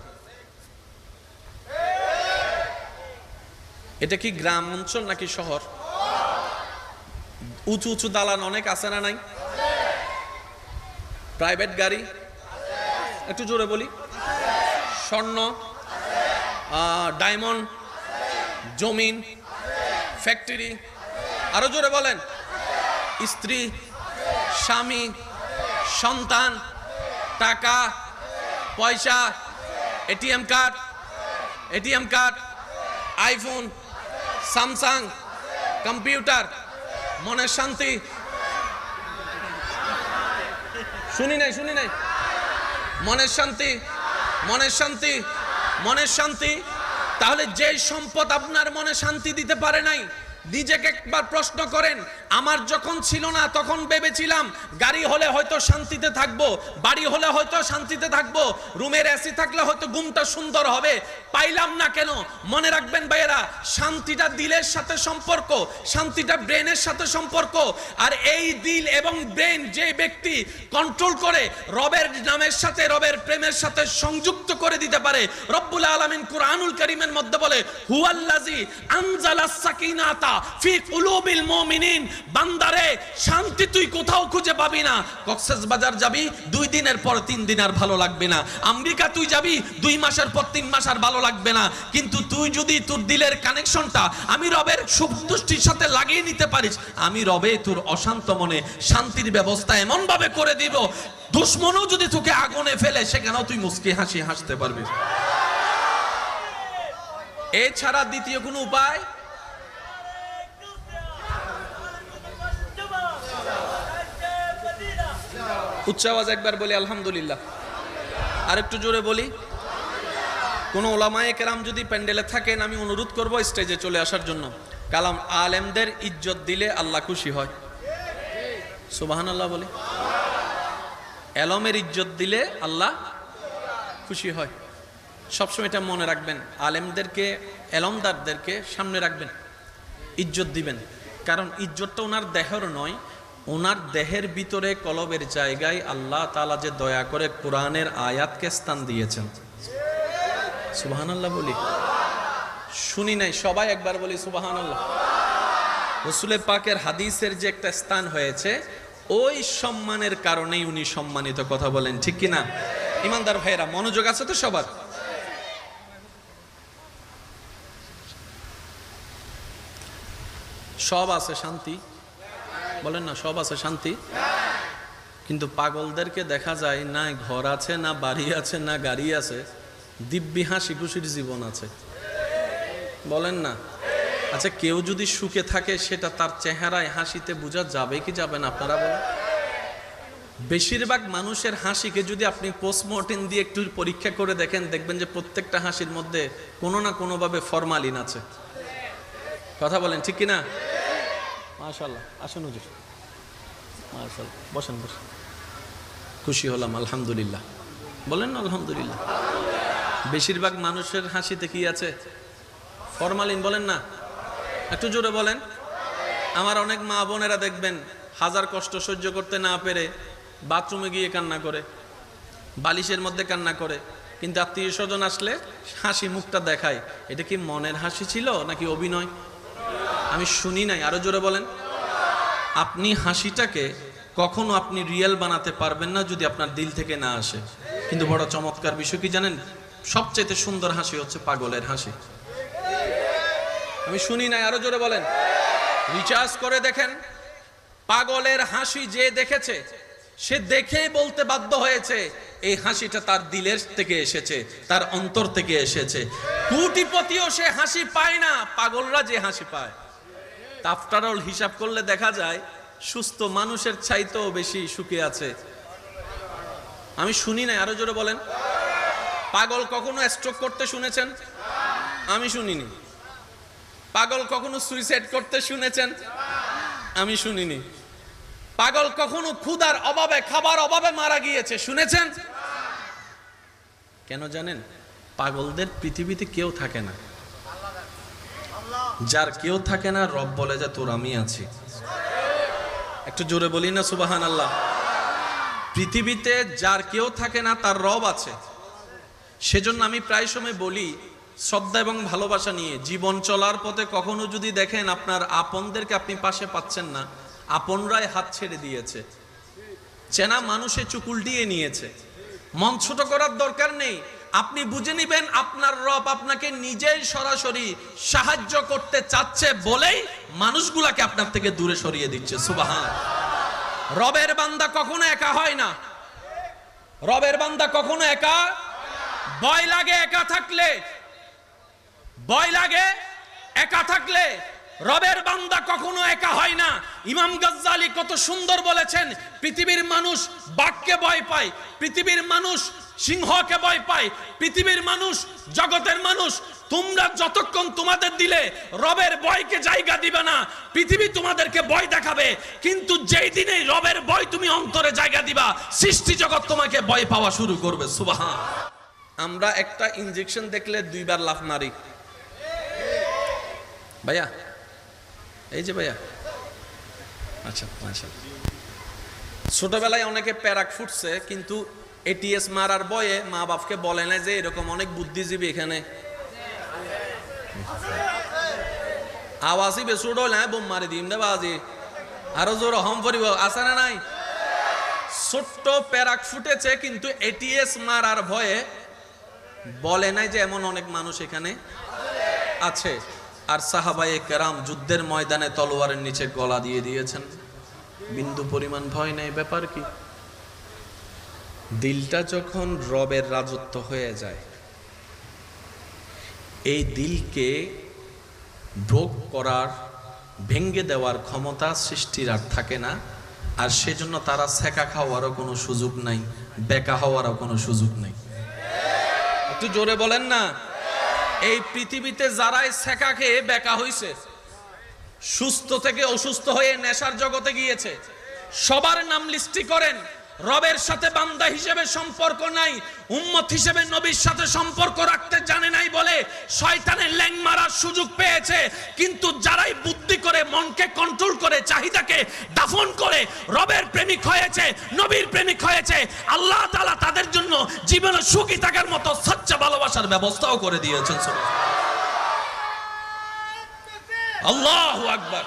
এটা কি গ্রাম অঞ্চল নাকি শহর? উঁচু উঁচু দালান অনেক আছে না নাই? প্রাইভেট গাড়ি, একটু জোরে বলি, স্বর্ণ, ডায়মন্ড, জমিন, ফ্যাক্টরি, আরো জোরে বলেন, স্ত্রী, স্বামী, সন্তান, টাকা পয়সা, ATM card, iPhone, Samsung, computer, মনের শান্তি। শুনি নাই মনের শান্তি। তাহলে যে সম্পদ আপনার মনে শান্তি দিতে পারে নাই, নিজেকে একবার প্রশ্ন করেন। আমার যখন ছিল না তখন ভেবেছিলাম গাড়ি হলে হয়তো শান্তিতে থাকবো, বাড়ি হলে হয়তো শান্তিতে থাকবো, রুমের এসি থাকলে হয়তো ঘুমটা সুন্দর হবে, পাইলাম না কেন? মনে রাখবেন ভাইয়েরা, শান্তিটা দিলের সাথে সম্পর্ক, শান্তিটা ব্রেনের সাথে সম্পর্ক। আর এই দিল এবং ব্রেন যে ব্যক্তি কন্ট্রোল করে, রবের নামের সাথে, রবের প্রেমের সাথে সংযুক্ত করে দিতে পারে। রব্বুল আলামিন কুরআনুল কারীমের মধ্যে বলে, হুয়াল্লাযী আনজালাস সাকিনাতা ফি কুলুবিল মুমিনিন। বান্দারে, শান্তি তুই কোথাও খুঁজে পাবি না। কক্সবাজার যাবি, 2 দিনের পর 3 দিন আর ভালো লাগবে না। আমেরিকা তুই যাবি, 2 মাসের পর 3 মাস আর ভালো লাগবে না। কিন্তু তুই যদি তোর দিলের কানেকশনটা আমি রবের সন্তুষ্টির সাথে লাগিয়ে নিতে পারিস, আমি রবে তোর অশান্ত মনে শান্তির ব্যবস্থা এমন ভাবে করে দিব, দুশমনও যদি তোকে আগুনে ফেলে সেখানেও তুই মুস্কি হাসি হাসতে পারবি। এছাড়া দ্বিতীয় কোনো উপায়? উচ্চ আওয়াজ একবার বলি আলহামদুলিল্লাহ, আর একটু জোরে বলি। কোন ওলামায়ে কেরাম যদি প্যান্ডেলে থাকেন, আমি অনুরোধ করব স্টেজে চলে আসার জন্য। কালাম আলেমদের ইজ্জত দিলে আল্লাহ খুশি হয়, সুবহানাল্লাহ বলি। এলমের ইজ্জত দিলে আল্লাহ খুশি হয়। সবসময় এটা মনে রাখবেন, আলেমদেরকে, এলমদারদেরকে সামনে রাখবেন, ইজ্জত দিবেন। কারণ ইজ্জতটা ওনার দেহের নয়, ওনার দেহের ভিতরে কলবের জায়গায় আল্লাহ তাআলা যে দয়া করে কোরআনের আয়াতকে স্থান দিয়েছেন। সুবহানাল্লাহ বলি। শুনি নাই, সবাই একবার বলি সুবহানাল্লাহ। রাসূল পাকের হাদিসের যে একটা স্থান হয়েছে, ওই সম্মানের কারণেই উনি সম্মানিত। কথা বলেন ঠিক কিনা? ইমানদার ভাইরা, মনোযোগ আছে তো সবার? সব আছে শান্তি, বলেন না, সব আছে শান্তি। কিন্তু পাগলদেরকে দেখা যায় না ঘর আছে, না বাড়ি আছে, না গাড়ি আছে, দিব্যি হাসি খুশির জীবন আছে, বলেন না? আচ্ছা, কেউ যদি সুখে থাকে সেটা তার চেহারায় হাসিতে বোঝা যাবে কি যাবে না? আপনারা বলেন। বেশিরভাগ মানুষের হাসিকে যদি আপনি পোস্টমর্টেম দিয়ে একটু পরীক্ষা করে দেখেন, দেখবেন যে প্রত্যেকটা হাসির মধ্যে কোনো না কোনোভাবে ফরমালিন আছে। কথা বলেন ঠিক কিনা? মাশাআল্লাহ, আসুন হুজুর, মাশাআল্লাহ, বসেন বসেন। খুশি হলাম, আলহামদুলিল্লাহ বলেন না আলহামদুলিল্লাহ। বেশিরভাগ মানুষের হাসিতে কি আছে? ফরমালিন। বলেন না, একটু জোরে বলেন। আমার অনেক মা বোনেরা দেখবেন হাজার কষ্ট সহ্য করতে না পেরে বাথরুমে গিয়ে কান্না করে, বালিশের মধ্যে কান্না করে, কিন্তু আত্মীয় স্বজন আসলে হাসি মুখটা দেখায়। এটা কি মনের হাসি ছিল নাকি অভিনয়? আমি শুনি নাই, আরো জোরে বলেন। আপনি হাসিটাকে কখনো আপনি রিয়েল বানাতে পারবেন না যদি আপনার দিল থেকে না আসে। কিন্তু বড় চমৎকার বিষয় কি জানেন, সবচেয়ে সুন্দর হাসি হচ্ছে পাগলের হাসি। আমি শুনি নাই, আরো জোরে বলেন। রিচার্জ করে দেখেন, পাগলের হাসি যে দেখেছে সে দেখেই বলতে বাধ্য হয়েছে এই হাসিটা তার দিলের থেকে এসেছে, তার অন্তর থেকে এসেছে। কোটিপতিও সে হাসি পায় না, পাগলরা যে হাসি পায়। আফটার অল হিসাব করলে দেখা যায় সুস্থ মানুষের চাইতেও বেশি সুখে আছে। আমি শুনি নাই, আরো জোরে বলেন। পাগল কখনো স্ট্রোক করতে শুনেছেন? আমি শুনিনি। পাগল কখনো সুইসাইড করতে শুনেছেন? আমি শুনিনি। পাগল কখনো ক্ষুধার অভাবে, খাবার অভাবে মারা গিয়েছে শুনেছেন? কেন জানেন? পাগলদের পৃথিবীতে কেউ থাকে না। যার কেউ থাকে না, রব বলে যে তোর আমি আছি। একটু জোরে বলি না সুবহানাল্লাহ। পৃথিবীতে যার কেউ থাকে না, তার রব আছে। সেজন্য আমি প্রায় সময় বলি, শ্রদ্ধা এবং ভালোবাসা নিয়ে জীবন চলার পথে কখনো যদি দেখেন আপনার আপনদেরকে আপনি পাশে পাচ্ছেন না, আপনরাই হাত ছেড়ে দিয়েছে, চেনা মানুষে চুকুল দিয়ে নিয়েছে, মন ছোট করার দরকার নেই। আপনি বুঝে নিবেন আপনার রব আপনাকে নিজেই সরাসরি সাহায্য করতে চাচ্ছে বলেই মানুষগুলাকে আপনার থেকে দূরে সরিয়ে দিচ্ছে। সুবহান। রবের বান্দা কখনো একা হয় না। রবের বান্দা কখনো একা, ভয় লাগে একা থাকলে, ভয় লাগে একা থাকলে। রবের বান্দা কখনো একা হয় না। ইমাম গাজ্জালি কত সুন্দর বলেছেন, পৃথিবীর মানুষ বাঘকে ভয় পায়, পৃথিবীর মানুষ সিংহকে ভয় পায়, পৃথিবীর মানুষ, জগতের মানুষ, তোমরা যতক্ষণ তোমাদের দিলে রবের ভয়কে জায়গা দিবে না, পৃথিবী তোমাদেরকে ভয় দেখাবে। কিন্তু যেই দিনে রবের ভয় তুমি অন্তরে জায়গা দিবা, সৃষ্টি জগৎ তোমাকে ভয় পাওয়া শুরু করবে। সুবহান। আমরা একটা ইনজেকশন দেখলে দুইবার লাফ মারি। ভাইয়া, এই যে ভাইয়া, আচ্ছা আচ্ছা। ছোটবেলায় অনেকে প্যারাক ফুটছে, কিন্তু এটিএস মারার বয়ে মা বাপকে বলে না যে এরকম অনেক বুদ্ধিজীবী এখানে। আওয়াজই বেসুড হলে বোম মারি দিম দে বাজি, আরো জোর হম পরিব আছে না নাই? ছোট্ট প্যারাক ফুটেছে, কিন্তু এটিএস মারার ভয়ে বলে নাই যে এমন অনেক মানুষ এখানে আছে। আর সাহাবায়ে কেরাম যুদ্ধের ময়দানে তলোয়ারের নিচে গলা দিয়ে দিয়েছেন, বিন্দু পরিমাণ ভয় নেই। ব্যাপার কি? দিলটা যখন রবের রাজত্ব হয়ে যায়, এই দিলকে ভোগ করার, ভেঙ্গে দেওয়ার ক্ষমতা সৃষ্টির আর থাকে না। আর সেজন্য তারা সেকা খাওয়ারও কোনো সুযোগ নাই, বেকা হওয়ারও কোনো সুযোগ নাই। একটু জোরে বলেন না। এই পৃথিবীতে যারাই সেকা খেয়ে বেকা হইছে, সুস্থ থেকে অসুস্থ হয়ে নেশার জগতে গিয়েছে, সবার নাম লিস্টি করেন। রবের সাথে বান্দা হিসেবে সম্পর্ক নাই, উম্মত হিসেবে নবীর সাথে সম্পর্ক রাখতে জানে নাই বলে শয়তানের ল্যাং মারার সুযোগ পেয়েছে। কিন্তু যারাই বুদ্ধি করে, মনকে কন্ট্রোল করে, চাহিদাকে দাফন করে রবের প্রেমিক হয়েছে, নবীর প্রেমিক হয়েছে, আল্লাহ তাআলা তাদের জন্য জীবনে সুখী থাকার মতো সচ্চা ভালোবাসার ব্যবস্থাও করে দিয়েছেন। আল্লাহু আকবার।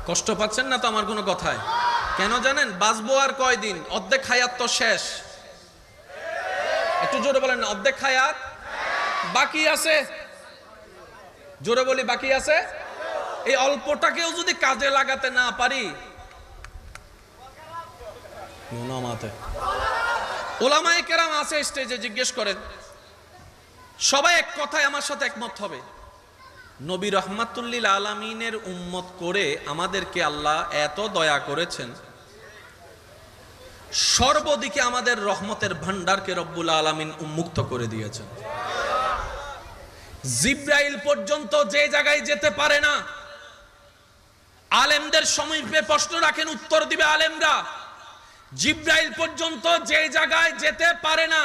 কষ্ট পাচ্ছেন না তো আমার কোনো কথায়? কেন জানেন? বাঁচবো আর কয়দিন? অর্ধেক হায়াত তো শেষ। একটু জোরে বলেন না, অর্ধেক হায়াত বাকি আছে। জোরে বলি, বাকি আছে। এই অল্পটাকেও যদি কাজে লাগাতে না পারি, ওলামায়ে কেরাম আছে স্টেজে, জিজ্ঞেস করেন, সবাই এক কথায় আমার সাথে একমত হবে, নবী রহমাতুল্লিল আলামিনের উম্মত করে আমাদেরকে আল্লাহ এত দয়া করেছেন, সর্বদিকে আমাদের রহমতের ভান্ডারকে রব্বুল আলামিন উন্মুক্ত করে দিয়েছেন। জিব্রাইল পর্যন্ত যে জায়গায় যেতে পারে না, আলেমদের সমীপে প্রশ্ন রাখেন, উত্তর দিবে আলেমরা। জিব্রাইল পর্যন্ত যে জায়গায় যেতে পারে না,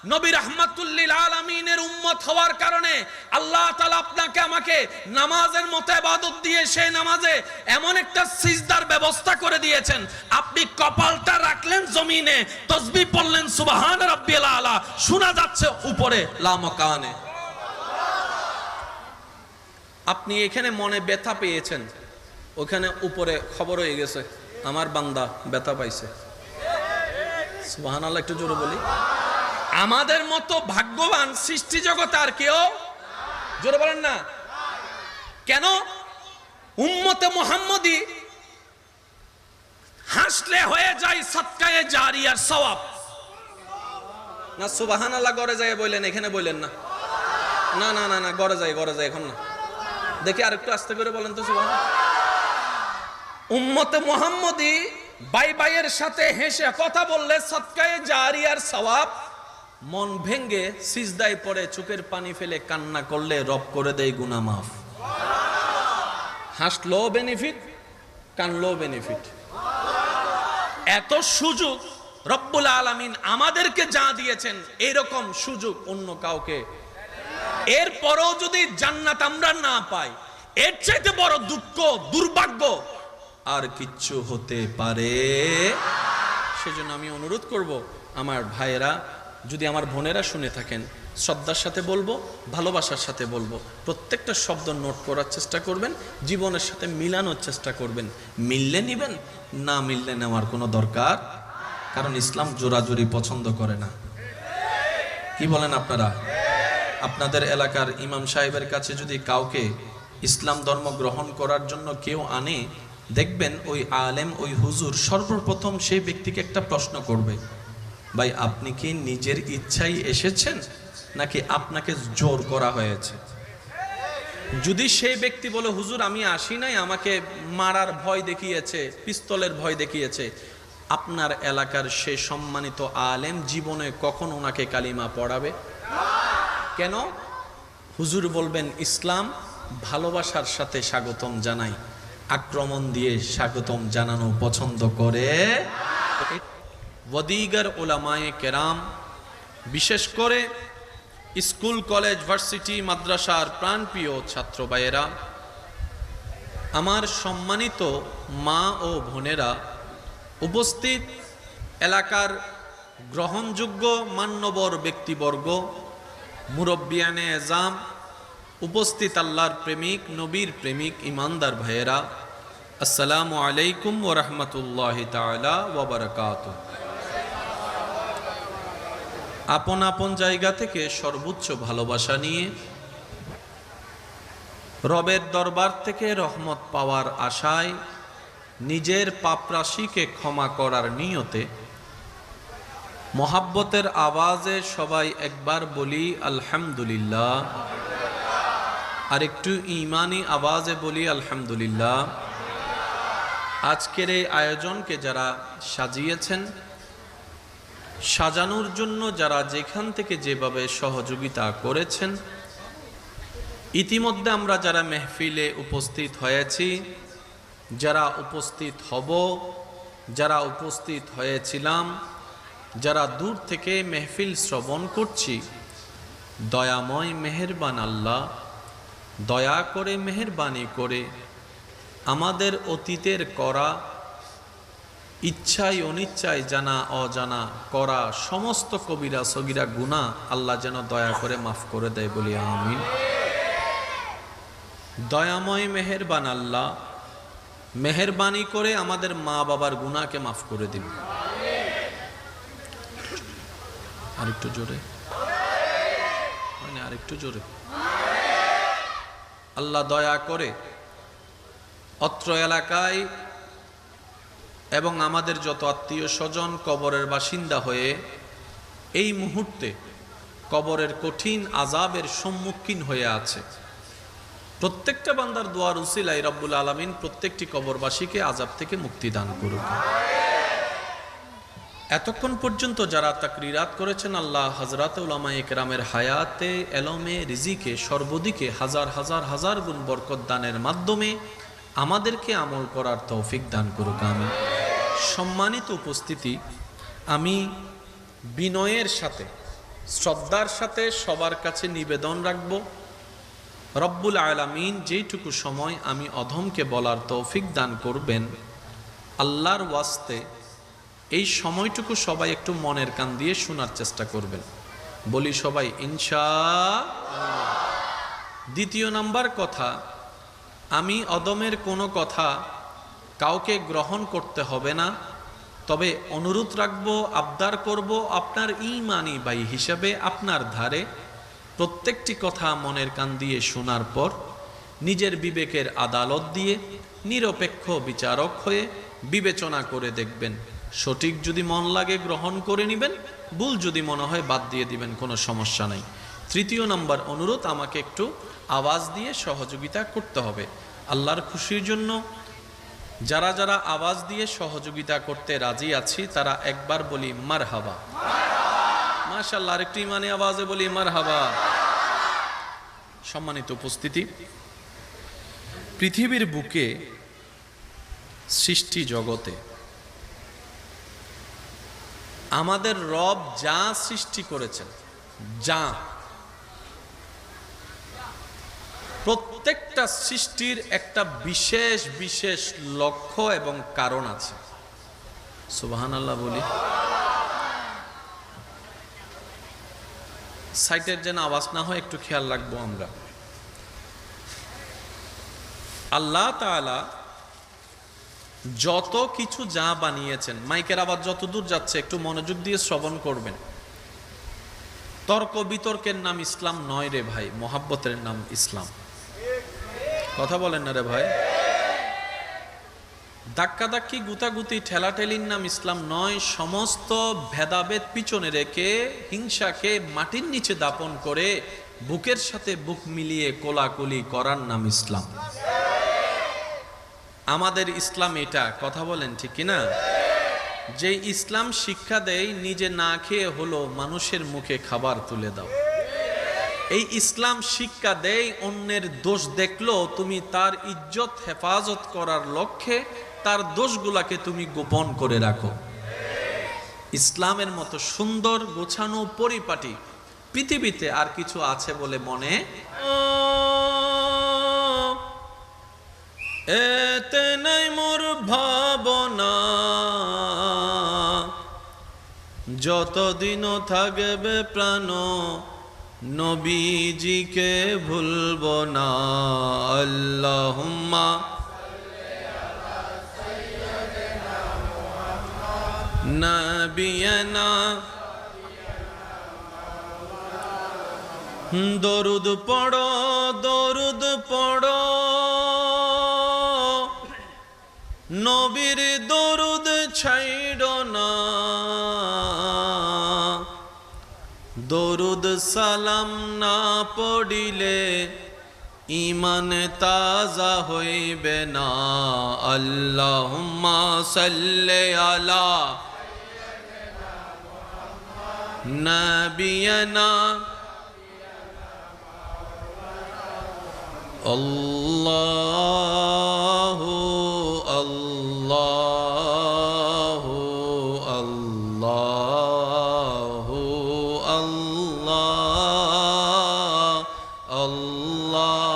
নবী রাহমাতুল লিল আলামিনের উম্মত হওয়ার কারণে আল্লাহ তাআলা আপনাকে আমাকে নামাজের মতো ইবাদত দিয়ে সেই নামাজে এমন একটা সিজদার ব্যবস্থা করে দিয়েছেন, আপনি কপালটা রাখলেন জমিনে, তাসবিহ পড়লেন সুবহান রাব্বিয়াল আলা, শোনা যাচ্ছে উপরে লা মাকানে। আপনি এখানে মনে ব্যথা পেয়েছেন, ওখানে উপরে খবর হয়ে গেছে আমার বান্দা ব্যথা পাইছে। সুবহানাল্লাহ, একটু জোরে বলি। আমাদের মতো ভাগ্যবান সৃষ্টি জগতে আর কেউ, জোরে বলেন না কেন? উম্মতে মুহাম্মদী হাসলে হয়ে যায় সাদকায়ে জারিয়ার সওয়াব। না সুবহানাল্লাহ গড়ে যায় বললেন, এখানে বললেন না। না না না না, গড়ে যায় এখন না। দেখি আরেকটু আস্তে করে বলেন তো সুবহানাল্লাহ। উম্মতে মুহাম্মদী ভাই ভাইয়ের সাথে হেসে কথা বললে সাদকায়ে জারিয়ার সওয়াব, মন ভেঙ্গে সিজদায় পড়ে চোখের পানি ফেলে কান্না করলে রব করে দেয় গুনাহ মাফ। হাসলো বেনিফিট, কানলো বেনিফিট। এত সুযোগ রব্বুল আলামিন আমাদেরকে যা দিয়েছেন, এরকম সুযোগ অন্য কাউকে। এরপরও যদি জান্নাত আমরা না পাই, এর চাইতে বড় দুঃখ দুর্ভাগ্য আর কিচ্ছু হতে পারে। সেজন্য আমি অনুরোধ করব আমার ভাইয়েরা, যদি আমার বোনেরা শুনে থাকেন, শ্রদ্ধার সাথে বলবো, ভালোবাসার সাথে বলবো, প্রত্যেকটা শব্দ নোট করার চেষ্টা করবেন, জীবনের সাথে মিলানোর চেষ্টা করবেন। মিললে নিবেন, না মিললে নেওয়ার কোনো দরকার, কারণ ইসলাম জোরাজুরি পছন্দ করে না। কি বলেন আপনারা? আপনাদের এলাকার ইমাম সাহেবের কাছে যদি কাউকে ইসলাম ধর্ম গ্রহণ করার জন্য কেউ আনে, দেখবেন ওই আলেম, ওই হুজুর সর্বপ্রথম সেই ব্যক্তিকে একটা প্রশ্ন করবে, ভাই আপনি কি নিজের ইচ্ছাই এসেছেন নাকি আপনাকে জোর করা হয়েছে? যদি সেই ব্যক্তি বলে হুজুর আমি আসি নাই, আমাকে মারার ভয় দেখিয়েছে, পিস্তলের ভয় দেখিয়েছে, আপনার এলাকার সে সম্মানিত আলেম জীবনে কখন ওনাকে কালিমা পড়াবে? কেন? হুজুর বলবেন ইসলাম ভালোবাসার সাথে স্বাগতম জানাই, আক্রমণ দিয়ে স্বাগতম জানানো পছন্দ করে। ওয়াদিগার উলামায়ে কেরাম, বিশেষ করে স্কুল কলেজ ভার্সিটি মাদ্রাসার প্রাণপ্রিয় ছাত্র ভাইয়েরা, আমার সম্মানিত মা ও বোনেরা, উপস্থিত এলাকার গ্রহণযোগ্য মান্যবর ব্যক্তিবর্গ, মুরব্বিয়ানে এজাম, উপস্থিত আল্লাহর প্রেমিক, নবীর প্রেমিক, ইমানদার ভাইয়েরা, আসসালামু আলাইকুম ওয়া রাহমাতুল্লাহি তাআলা ওয়া বারাকাতুহু। আপন আপন জায়গা থেকে সর্বোচ্চ ভালোবাসা নিয়ে রবের দরবার থেকে রহমত পাওয়ার আশায়, নিজের পাপরাশিকে ক্ষমা করার নিয়তে মোহাব্বতের আওয়াজে সবাই একবার বলি আলহামদুলিল্লাহ, আর একটু ঈমানি আওয়াজে বলি আলহামদুলিল্লাহ। আজকের এই আয়োজনকে যারা সাজিয়েছেন, সাজানোর জন্য যারা যেখান থেকে যেভাবে সহযোগিতা করেছেন, ইতিমধ্যে আমরা যারা মেহফিলে উপস্থিত হয়েছি, যারা উপস্থিত হব, যারা উপস্থিত হয়েছিলাম, যারা দূর থেকে মেহফিল শ্রবণ করছি, দয়াময় মেহেরবান আল্লাহ দয়া করে মেহেরবানি করে আমাদের অতীতের করা, ইচ্ছায় অনিচ্ছায়, জানা অজানা করা সমস্ত কবিরা সগীরা গুনাহ আল্লাহ যেন দয়া করে মাফ করে দেয়, বলি আমিন। দয়াময় মেহেরবান আল্লাহ মেহেরবানি করে আমাদের মা বাবার গুনাহকে মাফ করে দিন। আরেকটু জোরে, আরেকটু জোরে। আল্লাহ দয়া করে অত্র এলাকায় এবং আমাদের যত আত্মীয় স্বজন কবরের বাসিন্দা হয়ে এই মুহূর্তে কবরের কঠিন আযাবের সম্মুখীন হয়ে আছে, প্রত্যেকটা বান্দার দোয়ার উসিলায় রব্বুল আলামিন প্রত্যেকটি কবরবাসীকে আযাব থেকে মুক্তি দান করুক। এতক্ষণ পর্যন্ত যারা তাকরিরাত করেছেন, আল্লাহ হযরত উলামায়ে কেরামের হায়াতে, এলমে, রিজিকে সর্বদিকে হাজার হাজার হাজার গুণ বরকত দানের মাধ্যমে আমাদেরকে আমল করার তৌফিক দান করুক, আমিন। সম্মানিত উপস্থিতি, আমি বিনয়ের সাথে শ্রদ্ধার সাথে সবার কাছে নিবেদন রাখব, রব্বুল আলামিন যেটুকু সময় আমি অধমকে বলার তৌফিক দান করবেন, আল্লাহর ওয়াস্তে এই সময়টুকু সবাই একটু মনের কান দিয়ে শোনার চেষ্টা করবেন। বলি সবাই ইনশাআল্লাহ। দ্বিতীয় নাম্বার কথা, আমি অদমের কোনো কথা কাউকে গ্রহণ করতে হবে না, তবে অনুরোধ রাখবো, আবদার করব, আপনার ঈমানি ভাই হিসাবে আপনার ধারে প্রত্যেকটি কথা মনের কান দিয়ে শোনার পর নিজের বিবেকের আদালত দিয়ে নিরপেক্ষ বিচারক হয়ে বিবেচনা করে দেখবেন। সঠিক যদি মন লাগে গ্রহণ করে নেবেন, ভুল যদি মনে হয় বাদ দিয়ে দিবেন, কোনো সমস্যা নাই। তৃতীয় নাম্বার অনুরোধ, আমাকে একটু আওয়াজ দিয়ে সহযোগিতা করতে হবে। আল্লাহর খুশির জন্য যারা যারা আওয়াজ দিয়ে সহযোগিতা করতে রাজি আছি তারা একবার বলি মারহাবা। মাশাআল্লাহ, আরেকটু ইমানে আওয়াজে বলি মারহাবা। সম্মানিত উপস্থিতি, পৃথিবীর বুকে সৃষ্টি জগতে আমাদের রব যা সৃষ্টি করেছেন, যা প্রত্যেকটা সৃষ্টির একটা বিশেষ বিশেষ লক্ষ্য এবং কারণ আছে। সুবহানাল্লাহ বলি। সাইটের যেন আওয়াজ না হয় একটু খেয়াল রাখবো আমরা। আল্লাহ তাআলা যত কিছু যা বানিয়েছেন, মাইকের আওয়াজ যত দূর যাচ্ছে একটু মনোযোগ দিয়ে শ্রবণ করবেন। তর্ক বিতর্কের নাম ইসলাম নয় রে ভাই, মোহাব্বতের নাম ইসলাম। কথা বলেন না রে ভাই। ধাক্কাধাক্কি গুতাগুতি ঠেলাঠেলির নাম ইসলাম নয়। সমস্ত ভেদাভেদ পিছনে রেখে হিংসাকে মাটির নিচে দাপন করে বুকের সাথে বুক মিলিয়ে কোলাকুলি করার নাম ইসলাম। আমাদের ইসলাম এটা, কথা বলেন ঠিক কিনা? যে ইসলাম শিক্ষা দেয় নিজে না খেয়ে হলো মানুষের মুখে খাবার তুলে দাও। এই ইসলাম শিক্ষা দেয় অন্যের দোষ দেখলো তুমি তার ইজ্জত হেফাজত করার লক্ষ্যে তার দোষগুলাকে তুমি গোপন করে রাখো। ইসলামের মতো সুন্দর গোছানো পরিপাটি পৃথিবীতে আর কিছু আছে বলে মনে এতে নাই মোর ভাবনা, যতদিনও থাকবে প্রাণ নবীজিকে ভুলব না। আল্লাহুম্মা নবিয়ানা, দরুদ পড়ো দরুদ পড়ো, নবীর দরুদ ছাইড়ো না। দরুদ সালাম না পড়িলে ঈমান তাজা হইবে না। আল্লাহুম্মা সাল্লি আলা নবিয়ানা, আল্লাহু আল্লাহু আল্লাহু আল্লাহ আল্লাহু।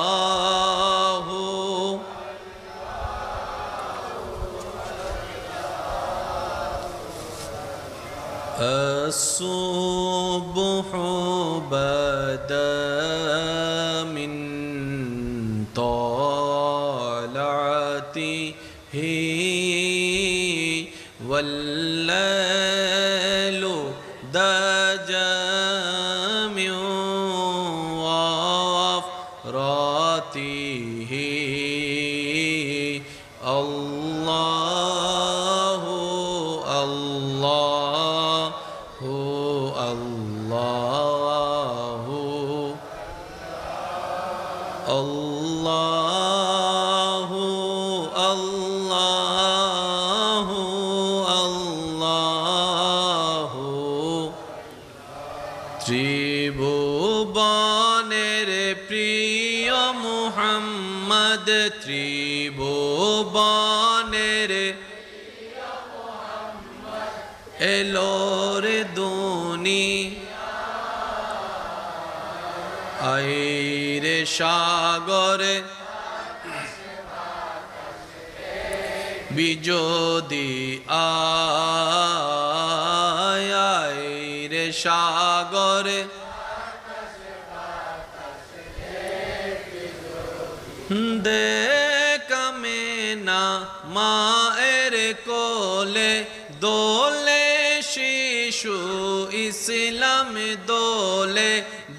আসসুবহু বাদা মিন طالعته والليل دجى من وفراته الله الله الله الله الله الله। ত্রিভুবনের প্রিয় মুহাম্মদ, ত্রিভুবনের এলো রে দুনিয়া আইরে সাগরে বিজোদি আইরে সাগরে দেখামে না মায়ের কোলে দোলে শিশু ইসলাম দোলে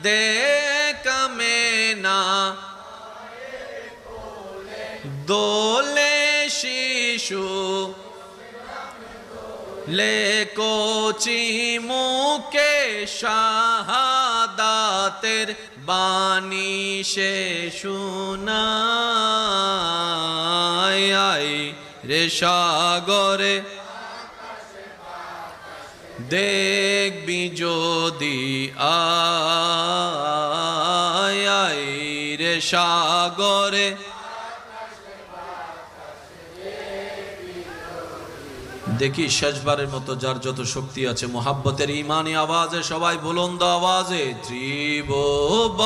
দেখামে না দোলে শিশু লেকোচি মুকে শাহাদাতের বাণী সে শুনায় রে সাগরে দেখবি যদি আয় রে সাগরে দেখি শেষবারের মতো যার যত শক্তি আছে মোহাব্বতের ইমানি আওয়াজে সবাই বুলন্দ আওয়াজে ত্রিভুবনের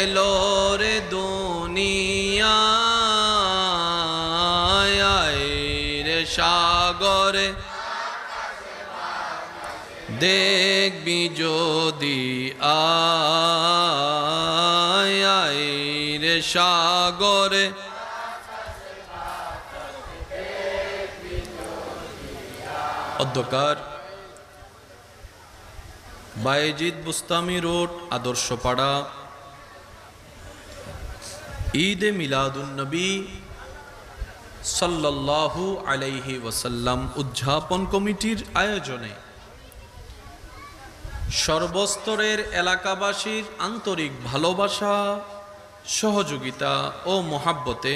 এলো রে দুনিয়ায় রে সাগরে দেখবি যদি আয় রে সাগরে অধ্যকার বায়েজিদ বুস্তামি রোড আদর্শপাড়া ঈদে মিলাদুন্নবী সাল্লাল্লাহু আলাইহি ওয়াসাল্লাম উদযাপন কমিটির আয়োজনে সর্বস্তরের এলাকাবাসীর আন্তরিক ভালোবাসা সহযোগিতা ও মহাব্বতে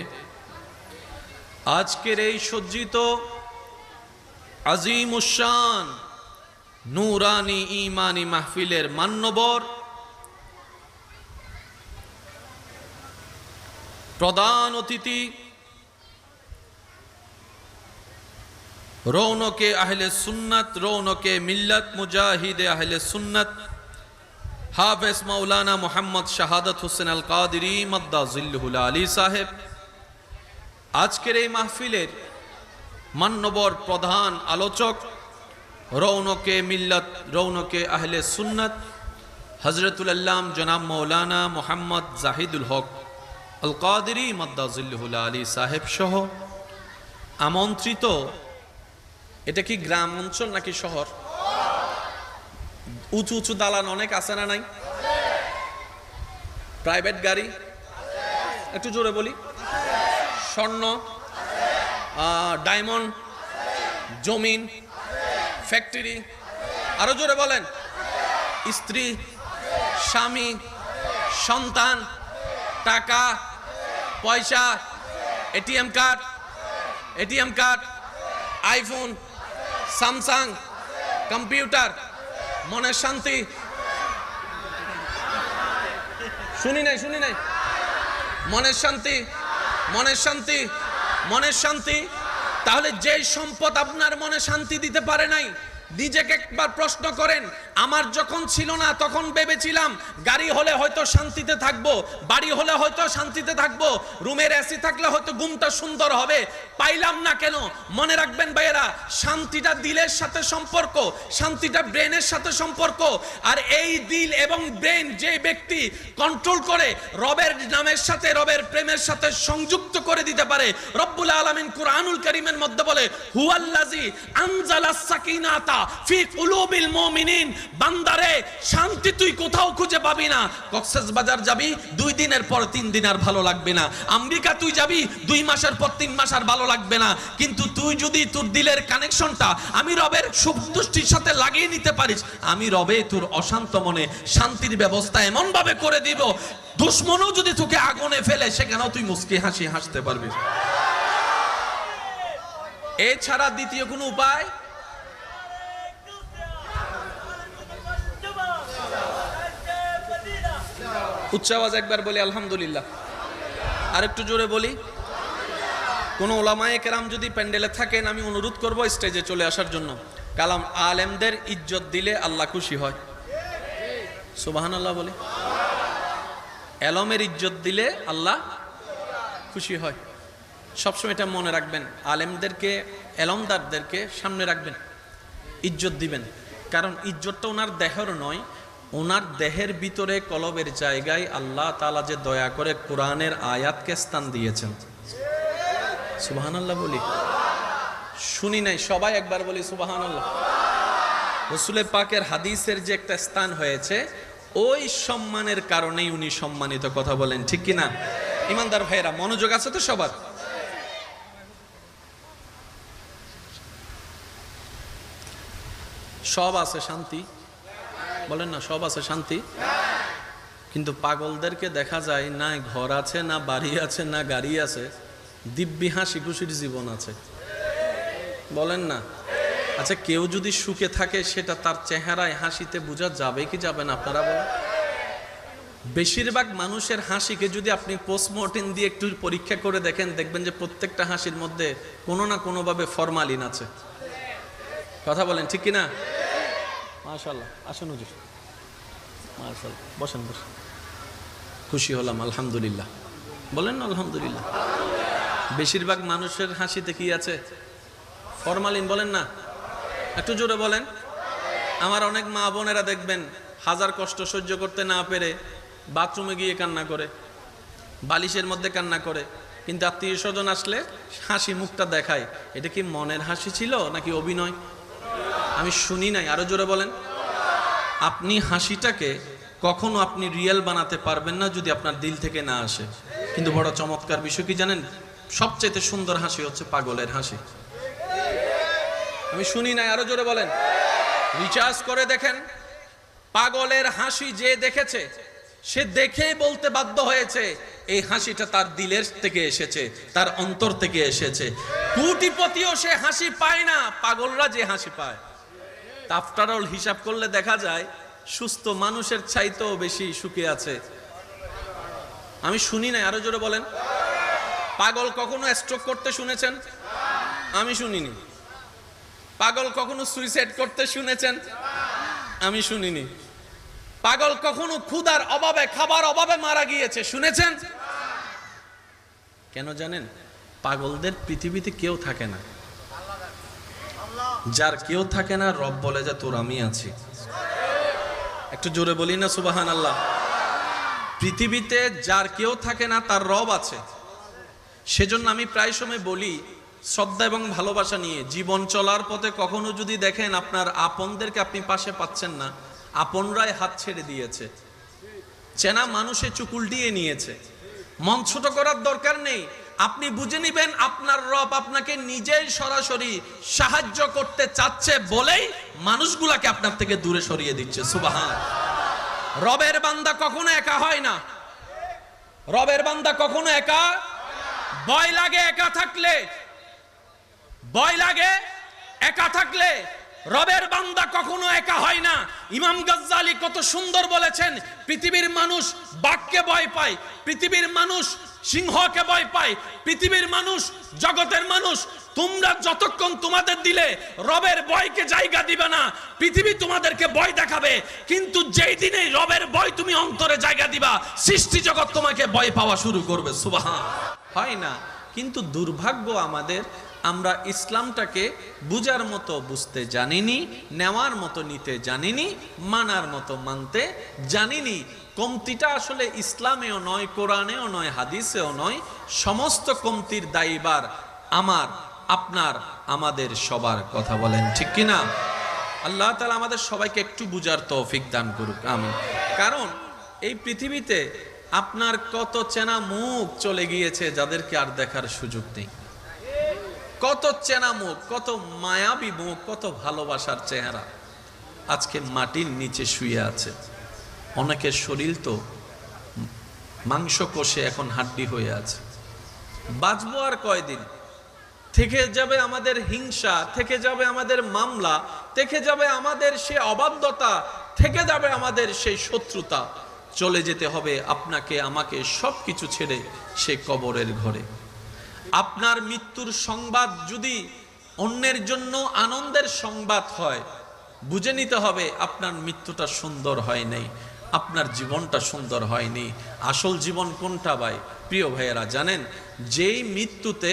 আজকের এই সজ্জিত আজিমুশান নূরানি ইমানি মাহফিলের মান্যবর প্রধান অতিথি রৌনকে আহলে সুন্নাত রৌনকে মিল্লাত মুজাহিদে আহলে সুন্নাত হাফেজ মাওলানা মোহাম্মদ শাহাদাত হোসেন আল কাদেরী মাদ্দাজিল্লুহুল আলী সাহেব আজকের এই মাহফিলের মান্যবর প্রধান আলোচক রৌনকে মিল্লাত রৌনকে আহলে সুন্নাত হযরতুল আল্লাম জনাব মাওলানা মোহাম্মদ জাহিদুল হক আল কাদেরী মাদ্দাজিল্লুহুল আলী সাহেব সহ আমন্ত্রিত, এটা কি গ্রাম অঞ্চল নাকি শহর? উঁচু উঁচু দালান অনেক আছে না নাই? প্রাইভেট গাড়ি একটু জোরে বলি, স্বর্ণ ডায়মন্ড জমিন ফ্যাক্টরি, আরো জোরে বলেন, স্ত্রী স্বামী সন্তান টাকা পয়সা ATM card iPhone Samsung computer, মনের শান্তি। শুনি নাই মনের শান্তি। তাহলে যে সম্পদ আপনার মনে শান্তি দিতে পারে নাই, নিজেকে একবার প্রশ্ন করেন। আমার যখন ছিল না তখন ভেবেছিলাম গাড়ি হলে হয়তো শান্তিতে থাকবো, বাড়ি হলে হয়তো শান্তিতে থাকবো, রুমের এসি থাকলে হয়তো ঘুমটা সুন্দর হবে, পাইলাম না কেন? মনে রাখবেন ভাইয়েরা, শান্তিটা দিলের সাথে সম্পর্ক, শান্তিটা ব্রেনের সাথে সম্পর্ক। আর এই দিল এবং ব্রেন যে ব্যক্তি কন্ট্রোল করে, রবের নামের সাথে রবের প্রেমের সাথে সংযুক্ত করে দিতে পারে। রব্বুল আলামিন কুরআনুল কারীমের মধ্যে বলে, হুয়াল্লাযী আনজালাস সাকিনাতা ফি কুলুবিল মুমিনিন। বান্দারে, শান্তি তুই কোথাও খুঁজে পাবি না। কক্সবাজার যাবি 2 দিনের পর 3 দিন আর ভালো লাগবে না। আমেরিকা তুই যাবি 2 মাসের পর 3 মাস আর ভালো লাগবে না। কিন্তু তুই যদি তোর দিলের কানেকশনটা আমি রবের সন্তুষ্টির সাথে লাগিয়ে নিতে পারিস, আমি রবে তোর অশান্ত মনে শান্তির ব্যবস্থা এমন ভাবে করে দিব, দুশমনও যদি তোকে আগুনে ফেলে সেখানেও তুই মুস্কি হাসি হাসতে পারবি। এছাড়া দ্বিতীয় কোনো উপায়? উচ্চ আওয়াজ একবার বলি আলহামদুলিল্লাহ, আর একটু জোরে বলি। কোন ওলামায়ে কেরাম যদি প্যান্ডেলে থাকেন, আমি অনুরোধ করব স্টেজে চলে আসার জন্য। কালাম আলেমদের ইজ্জত দিলে আল্লাহ খুশি হয়। সুবহানাল্লাহ বলে। এলমের ইজ্জত দিলে আল্লাহ খুশি হয়। সবসময় এটা মনে রাখবেন, আলেমদেরকে, এলমদারদেরকে সামনে রাখবেন, ইজ্জত দিবেন। কারণ ইজ্জতটা ওনার দেহের নয়, ওনার দেহের ভিতরে কলবের জায়গায় আল্লাহ তাআলা যে দয়া করে কোরআনের আয়াতকে স্থান দিয়েছেন। সুবহানাল্লাহ বলি। শুনি নাই, সবাই একবার বলি সুবহানাল্লাহ। রাসূল পাকের হাদিসের যে একটা স্থান হয়েছে, ওই সম্মানের কারণেই উনি সম্মানিত। কথা বলেন ঠিক কিনা? ইমানদার ভাইরা, মনোযোগ আছে তো সবার? সব আছে শান্তি? বলেন না, সব আছে শান্তি। কিন্তু পাগলদেরকে দেখা যায় না ঘর আছে, না বাড়ি আছে, না গাড়ি আছে, দিব্যি হাসি খুশির জীবন আছে। বলেন না? আচ্ছা, কেউ যদি সুখে থাকে সেটা তার চেহারায় হাসিতে বোঝা যাবে কি যাবে না? আপনারা বলেন। বেশিরভাগ মানুষের হাসিকে যদি আপনি পোস্টমর্টেম দিয়ে একটু পরীক্ষা করে দেখেন, দেখবেন যে প্রত্যেকটা হাসির মধ্যে কোনো না কোনোভাবে ফরমালিন আছে। কথা বলেন ঠিক কিনা? মাশাআল্লাহ, আসেন হুজুর। মাশাআল্লাহ, বসেন বসেন। খুশি হলাম, আলহামদুলিল্লাহ। বলেন না আলহামদুলিল্লাহ। বেশিরভাগ মানুষের হাসিতে কি আছে? ফরমালিন। বলেন না, একটু জোরে বলেন। আমার অনেক মা বোনেরা দেখবেন হাজার কষ্ট সহ্য করতে না পেরে বাথরুমে গিয়ে কান্না করে, বালিশের মধ্যে কান্না করে, কিন্তু আত্মীয় স্বজন আসলে হাসি মুখটা দেখায়। এটা কি মনের হাসি ছিল নাকি অভিনয়? আমি শুনি নাই, আরো জোরে বলেন। আপনি হাসিটাকে কখনো আপনি রিয়েল বানাতে পারবেন না যদি আপনার দিল থেকে না আসে। কিন্তু বড় চমৎকার বিষয় কি জানেন? সবচেয়ে সুন্দর হাসি হচ্ছে পাগলের হাসি। আমি শুনি নাই, আরো জোরে বলেন। রিচার্জ করে দেখেন, পাগলের হাসি যে দেখেছে সে দেখেই বলতে বাধ্য হয়েছে এই হাসিটা তার দিলের থেকে এসেছে, তার অন্তর থেকে এসেছে। কোটিপতিও সে হাসি পায় না, পাগলরা যে হাসি পায়। আফটার অল হিসাব করলে দেখা যায় সুস্থ মানুষের চাইতেও বেশি সুখে আছে। আমি শুনি নাই, আরো জোরে বলেন। পাগল কখনো স্ট্রোক করতে শুনেছেন? আমি শুনিনি। পাগল কখনো সুইসাইড করতে শুনেছেন? আমি শুনিনি। পাগল কখনো ক্ষুধার অভাবে, খাবার অভাবে মারা গিয়েছে শুনেছেন? কেন জানেন? পাগলদের পৃথিবীতে কেউ থাকে না। যার কেউ থাকে না, রব বলে যে তোর আমি আছি। একটু জোরে বলি না সুবহানাল্লাহ। পৃথিবীতে যার কেউ থাকে না, তার রব আছে। সেজন্য আমি প্রায় সময় বলি, শ্রদ্ধা এবং ভালোবাসা নিয়ে জীবন চলার পথে কখনো যদি দেখেন আপনার আপনদেরকে আপনি পাশে পাচ্ছেন না, আপনরাই হাত ছেড়ে দিয়েছে, চেনা মানুষে চুকুল দিয়ে নিয়েছে, মন ছোট করার দরকার নেই। আপনি বুঝে নিবেন আপনার রব আপনাকে নিজেই সরাসরি সাহায্য করতে চাচ্ছে বলেই মানুষগুলাকে আপনার থেকে দূরে সরিয়ে দিচ্ছে। সুবহান। রবের বান্দা কখনো একা হয় না। রবের বান্দা কখনো একা, ভয় লাগে একা থাকলে, ভয় লাগে একা থাকলে। রবের বান্দা কখনো একা হয় না। ইমাম গাজ্জালি কত সুন্দর বলেছেন, পৃথিবীর মানুষ বাঘকে ভয় পায়, পৃথিবীর মানুষ সিংহকে ভয় পায়, পৃথিবীর মানুষ, জগতের মানুষ, তোমরা যতক্ষণ তোমাদের দিলে রবের ভয়কে জায়গা দিবে না, পৃথিবী তোমাদেরকে ভয় দেখাবে। কিন্তু যেই দিনে রবের ভয় তুমি অন্তরে জায়গা দিবা, সৃষ্টি জগৎ তোমাকে ভয় পাওয়া শুরু করবে। সুবহান। হয় না। কিন্তু দুর্ভাগ্য আমাদের, আমরা ইসলামটাকে বুঝার মতো বুঝতে জানিনি, নেওয়ার মতো নিতে জানিনি, মানার মতো মানতে জানিনি। কমতিটা আসলে ইসলামেও নয়, কোরআনেও নয়, হাদিসেও নয়। সমস্ত কমতির দায়ীবার আমার, আপনার, আমাদের সবার। কথা বলেন ঠিক কিনা? আল্লাহ তাআলা আমাদের সবাইকে একটু বুঝার তৌফিক দান করুক, আমিন। কারণ এই পৃথিবীতে আপনার কত চেনা মুখ চলে গিয়েছে যাদেরকে আর দেখার সুযোগ নেই। কত চেনা মুখ, কত মায়াবী মুখ, কত ভালোবাসার চেহারা আজকে মাটির নিচে শুয়ে আছে। অনেকের শরীর তো মাংস কষে এখন হাড্ডি হয়ে আছে। বাঁচবো আর কয়দিন? থেকে যাবে আমাদের হিংসা, থেকে যাবে আমাদের মামলা, থেকে যাবে আমাদের সে অবাধ্যতা, থেকে যাবে আমাদের সেই শত্রুতা। চলে যেতে হবে আপনাকে আমাকে, সবকিছু ছেড়ে সে কবরের ঘরে। আপনার মৃত্যুর সংবাদ যদি অন্যের জন্য আনন্দের সংবাদ হয়, বুঝে নিতে হবে আপনার মৃত্যুটা সুন্দর হয় নাই। আপনার জীবনটা সুন্দর হয়নি। আসল জীবন কোনটা ভাই? প্রিয় ভাইয়েরা, জানেন যেই মৃত্যুতে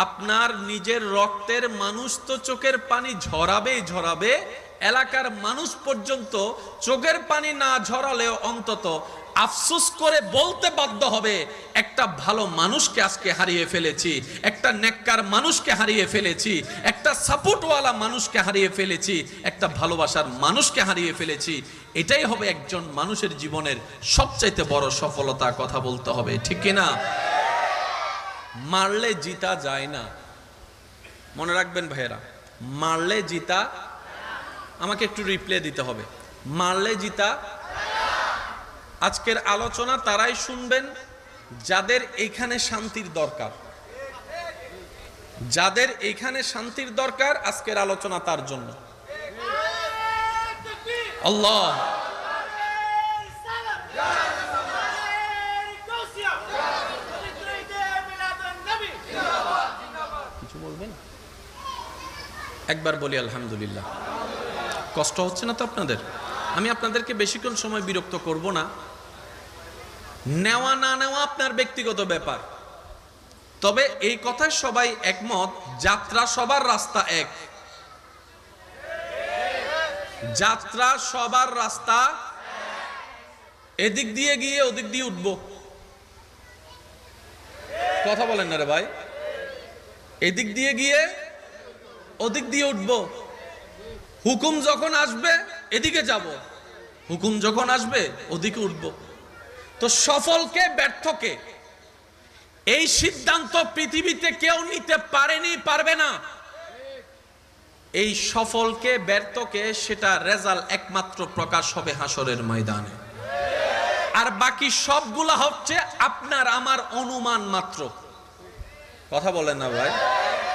আপনার নিজের রক্তের মানুষ তো চোখের পানি ঝরাবেই ঝরাবে, এলাকার মানুষ পর্যন্ত চোখের পানি না ঝরালেও অন্তত আফসোস করে বলতে বাধ্য হবে, একটা ভালো মানুষকে আজকে হারিয়ে ফেলেছি, একটা নেককার মানুষকে হারিয়ে ফেলেছি, একটা সাপোর্টওয়ালা মানুষকে হারিয়ে ফেলেছি, একটা ভালোবাসার মানুষকে হারিয়ে ফেলেছি। এটাই হবে একজন মানুষের জীবনের সবচাইতে বড় সফলতা। কথা বলতে হবে, ঠিক কিনা? মারলে জিতা যায় না, মনে রাখবেন ভাইয়েরা, মারলে জিতা, আমাকে একটু রিপ্লে দিতে হবে, মারলে জিতা। আজকের আলোচনা তারাই শুনবেন যাদের এইখানে শান্তির দরকার, যাদের এইখানে শান্তির দরকার, আজকের আলোচনা তার জন্য। আল্লাহ কিছু বলবেন? একবার বলি আলহামদুলিল্লাহ। কষ্ট হচ্ছে না তো আপনাদের? আমি আপনাদেরকে বেশিক্ষণ সময় বিরক্ত করব না। নেওয়া না নেওয়া আপনার ব্যক্তিগত ব্যাপার, তবে এই কথায় সবাই একমত, যাত্রা সবার রাস্তা এক, যাত্রা সবার রাস্তা, এদিক দিয়ে গিয়ে ওদিক দিয়ে উঠবো। কথা বলেন না রে ভাই, এদিক দিয়ে গিয়ে ওদিক দিয়ে উঠবো। হুকুম যখন আসবে এদিকে যাব, হুকুম যখন আসবে ওদিকে উঠবো। তো সফলকে ব্যর্থকে এই সিদ্ধান্ত পৃথিবীতে কেউ নিতে পারেনি, পারবে না। এই সফলকে ব্যর্থকে সেটা রেজাল্ট একমাত্র প্রকাশ হবে হাসরের ময়দানে। আর বাকি সবগুলা হচ্ছে আপনার আমার অনুমান মাত্র। কথা বলেন না ভাই?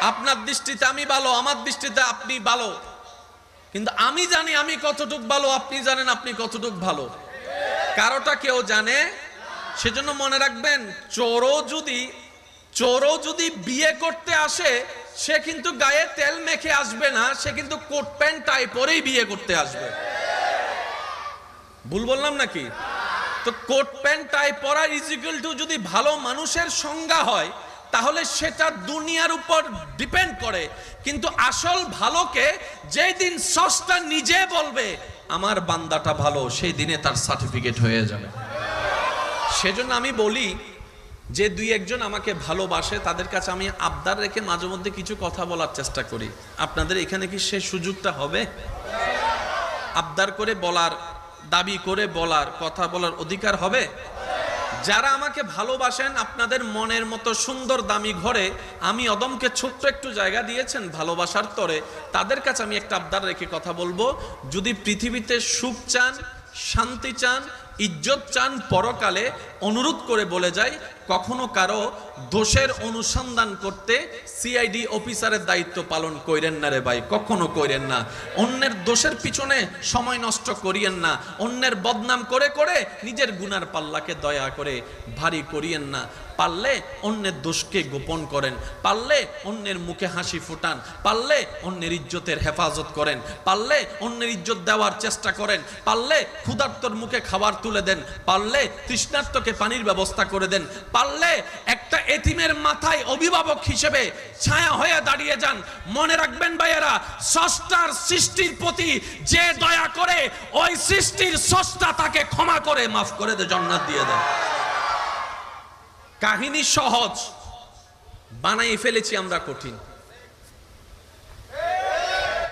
আপনার দৃষ্টিতে আমি ভালো, আমার দৃষ্টিতে আপনি ভালো, কিন্তু আমি জানি আমি কতটুক ভালো, আপনি জানেন আপনি কতটুক ভালো, কারোটা কেউ জানে। সেজন্য মনে রাখবেন, চোরও যদি বিয়ে করতে আসে, সে কিন্তু গায়ে তেল মেখে আসবে না, সে কিন্তু কোট প্যান্ট টাই পরেই বিয়ে করতে আসবে। ভুল বললাম নাকি? তো কোট প্যান্ট টাই পরা ইজিক্যাল টু যদি ভালো মানুষের সংজ্ঞা হয়, তাহলে সেটা দুনিয়ার উপর ডিপেন্ড করে। কিন্তু আসল ভালোকে যেই দিন স্রষ্টা নিজে বলবে আমার বান্দাটা ভালো, সেই দিনে তার সার্টিফিকেট হয়ে যাবে। সেজন্য আমি বলি, যে দুই একজন আমাকে ভালোবাসে তাদের কাছে আমি আবদার রেখে মাঝে মধ্যে কিছু কথা বলার চেষ্টা করি। আপনাদের এখানে কি সেই সুযোগটা হবে? আবদার করে বলার, দাবি করে বলার, কথা বলার অধিকার হবে? যারা আমাকে ভালোবাসেন, আপনাদের মনের মতো সুন্দর দামি ঘরে আমি অদমকে ছোট্ট একটু জায়গা দিয়েছেন ভালোবাসার তরে, তাদের কাছে আমি একটা আবদার রেখে কথা বলবো। যদি পৃথিবীতে সুখ চান, শান্তি চান, ইজ্জত চান, পরকালে অনুরোধ করে বলে যাই, কখনো কারো দোষের অনুসন্ধান করতে সিআইডি অফিসারের দায়িত্ব পালন কইরেন না রে ভাই, কখনো কইরেন না। অন্যের দোষের পিছনে সময় নষ্ট করিয়েন না, অন্যের বদনাম করে করে নিজের গুনার পাল্লাকে দয়া করে ভারী করিয়েন না। পারলে অন্যের দোষকে গোপন করেন, পারলে অন্যের মুখে হাসি ফুটান, পারলে অন্যের ইজ্জতের হেফাজত করেন, পারলে অন্যের ইজ্জত দেওয়ার চেষ্টা করেন, পারলে ক্ষুধার্তর মুখে খাবার তুলে দেন, পারলে তৃষ্ণার্তকে পানির ব্যবস্থা করে দেন, পারলে একটা এতিমের মাথায় অভিভাবক হিসেবে ছায়া হয়ে দাঁড়িয়ে যান। মনে রাখবেন ভাইয়েরা, স্রষ্টার সৃষ্টির প্রতি যে দয়া করে, ওই সৃষ্টির স্রষ্টা তাকে ক্ষমা করে মাফ করে দে, জান্নাত দিয়ে দেন। কাহিনী সহজ, বানাই ফেলেছি আমরা কঠিন।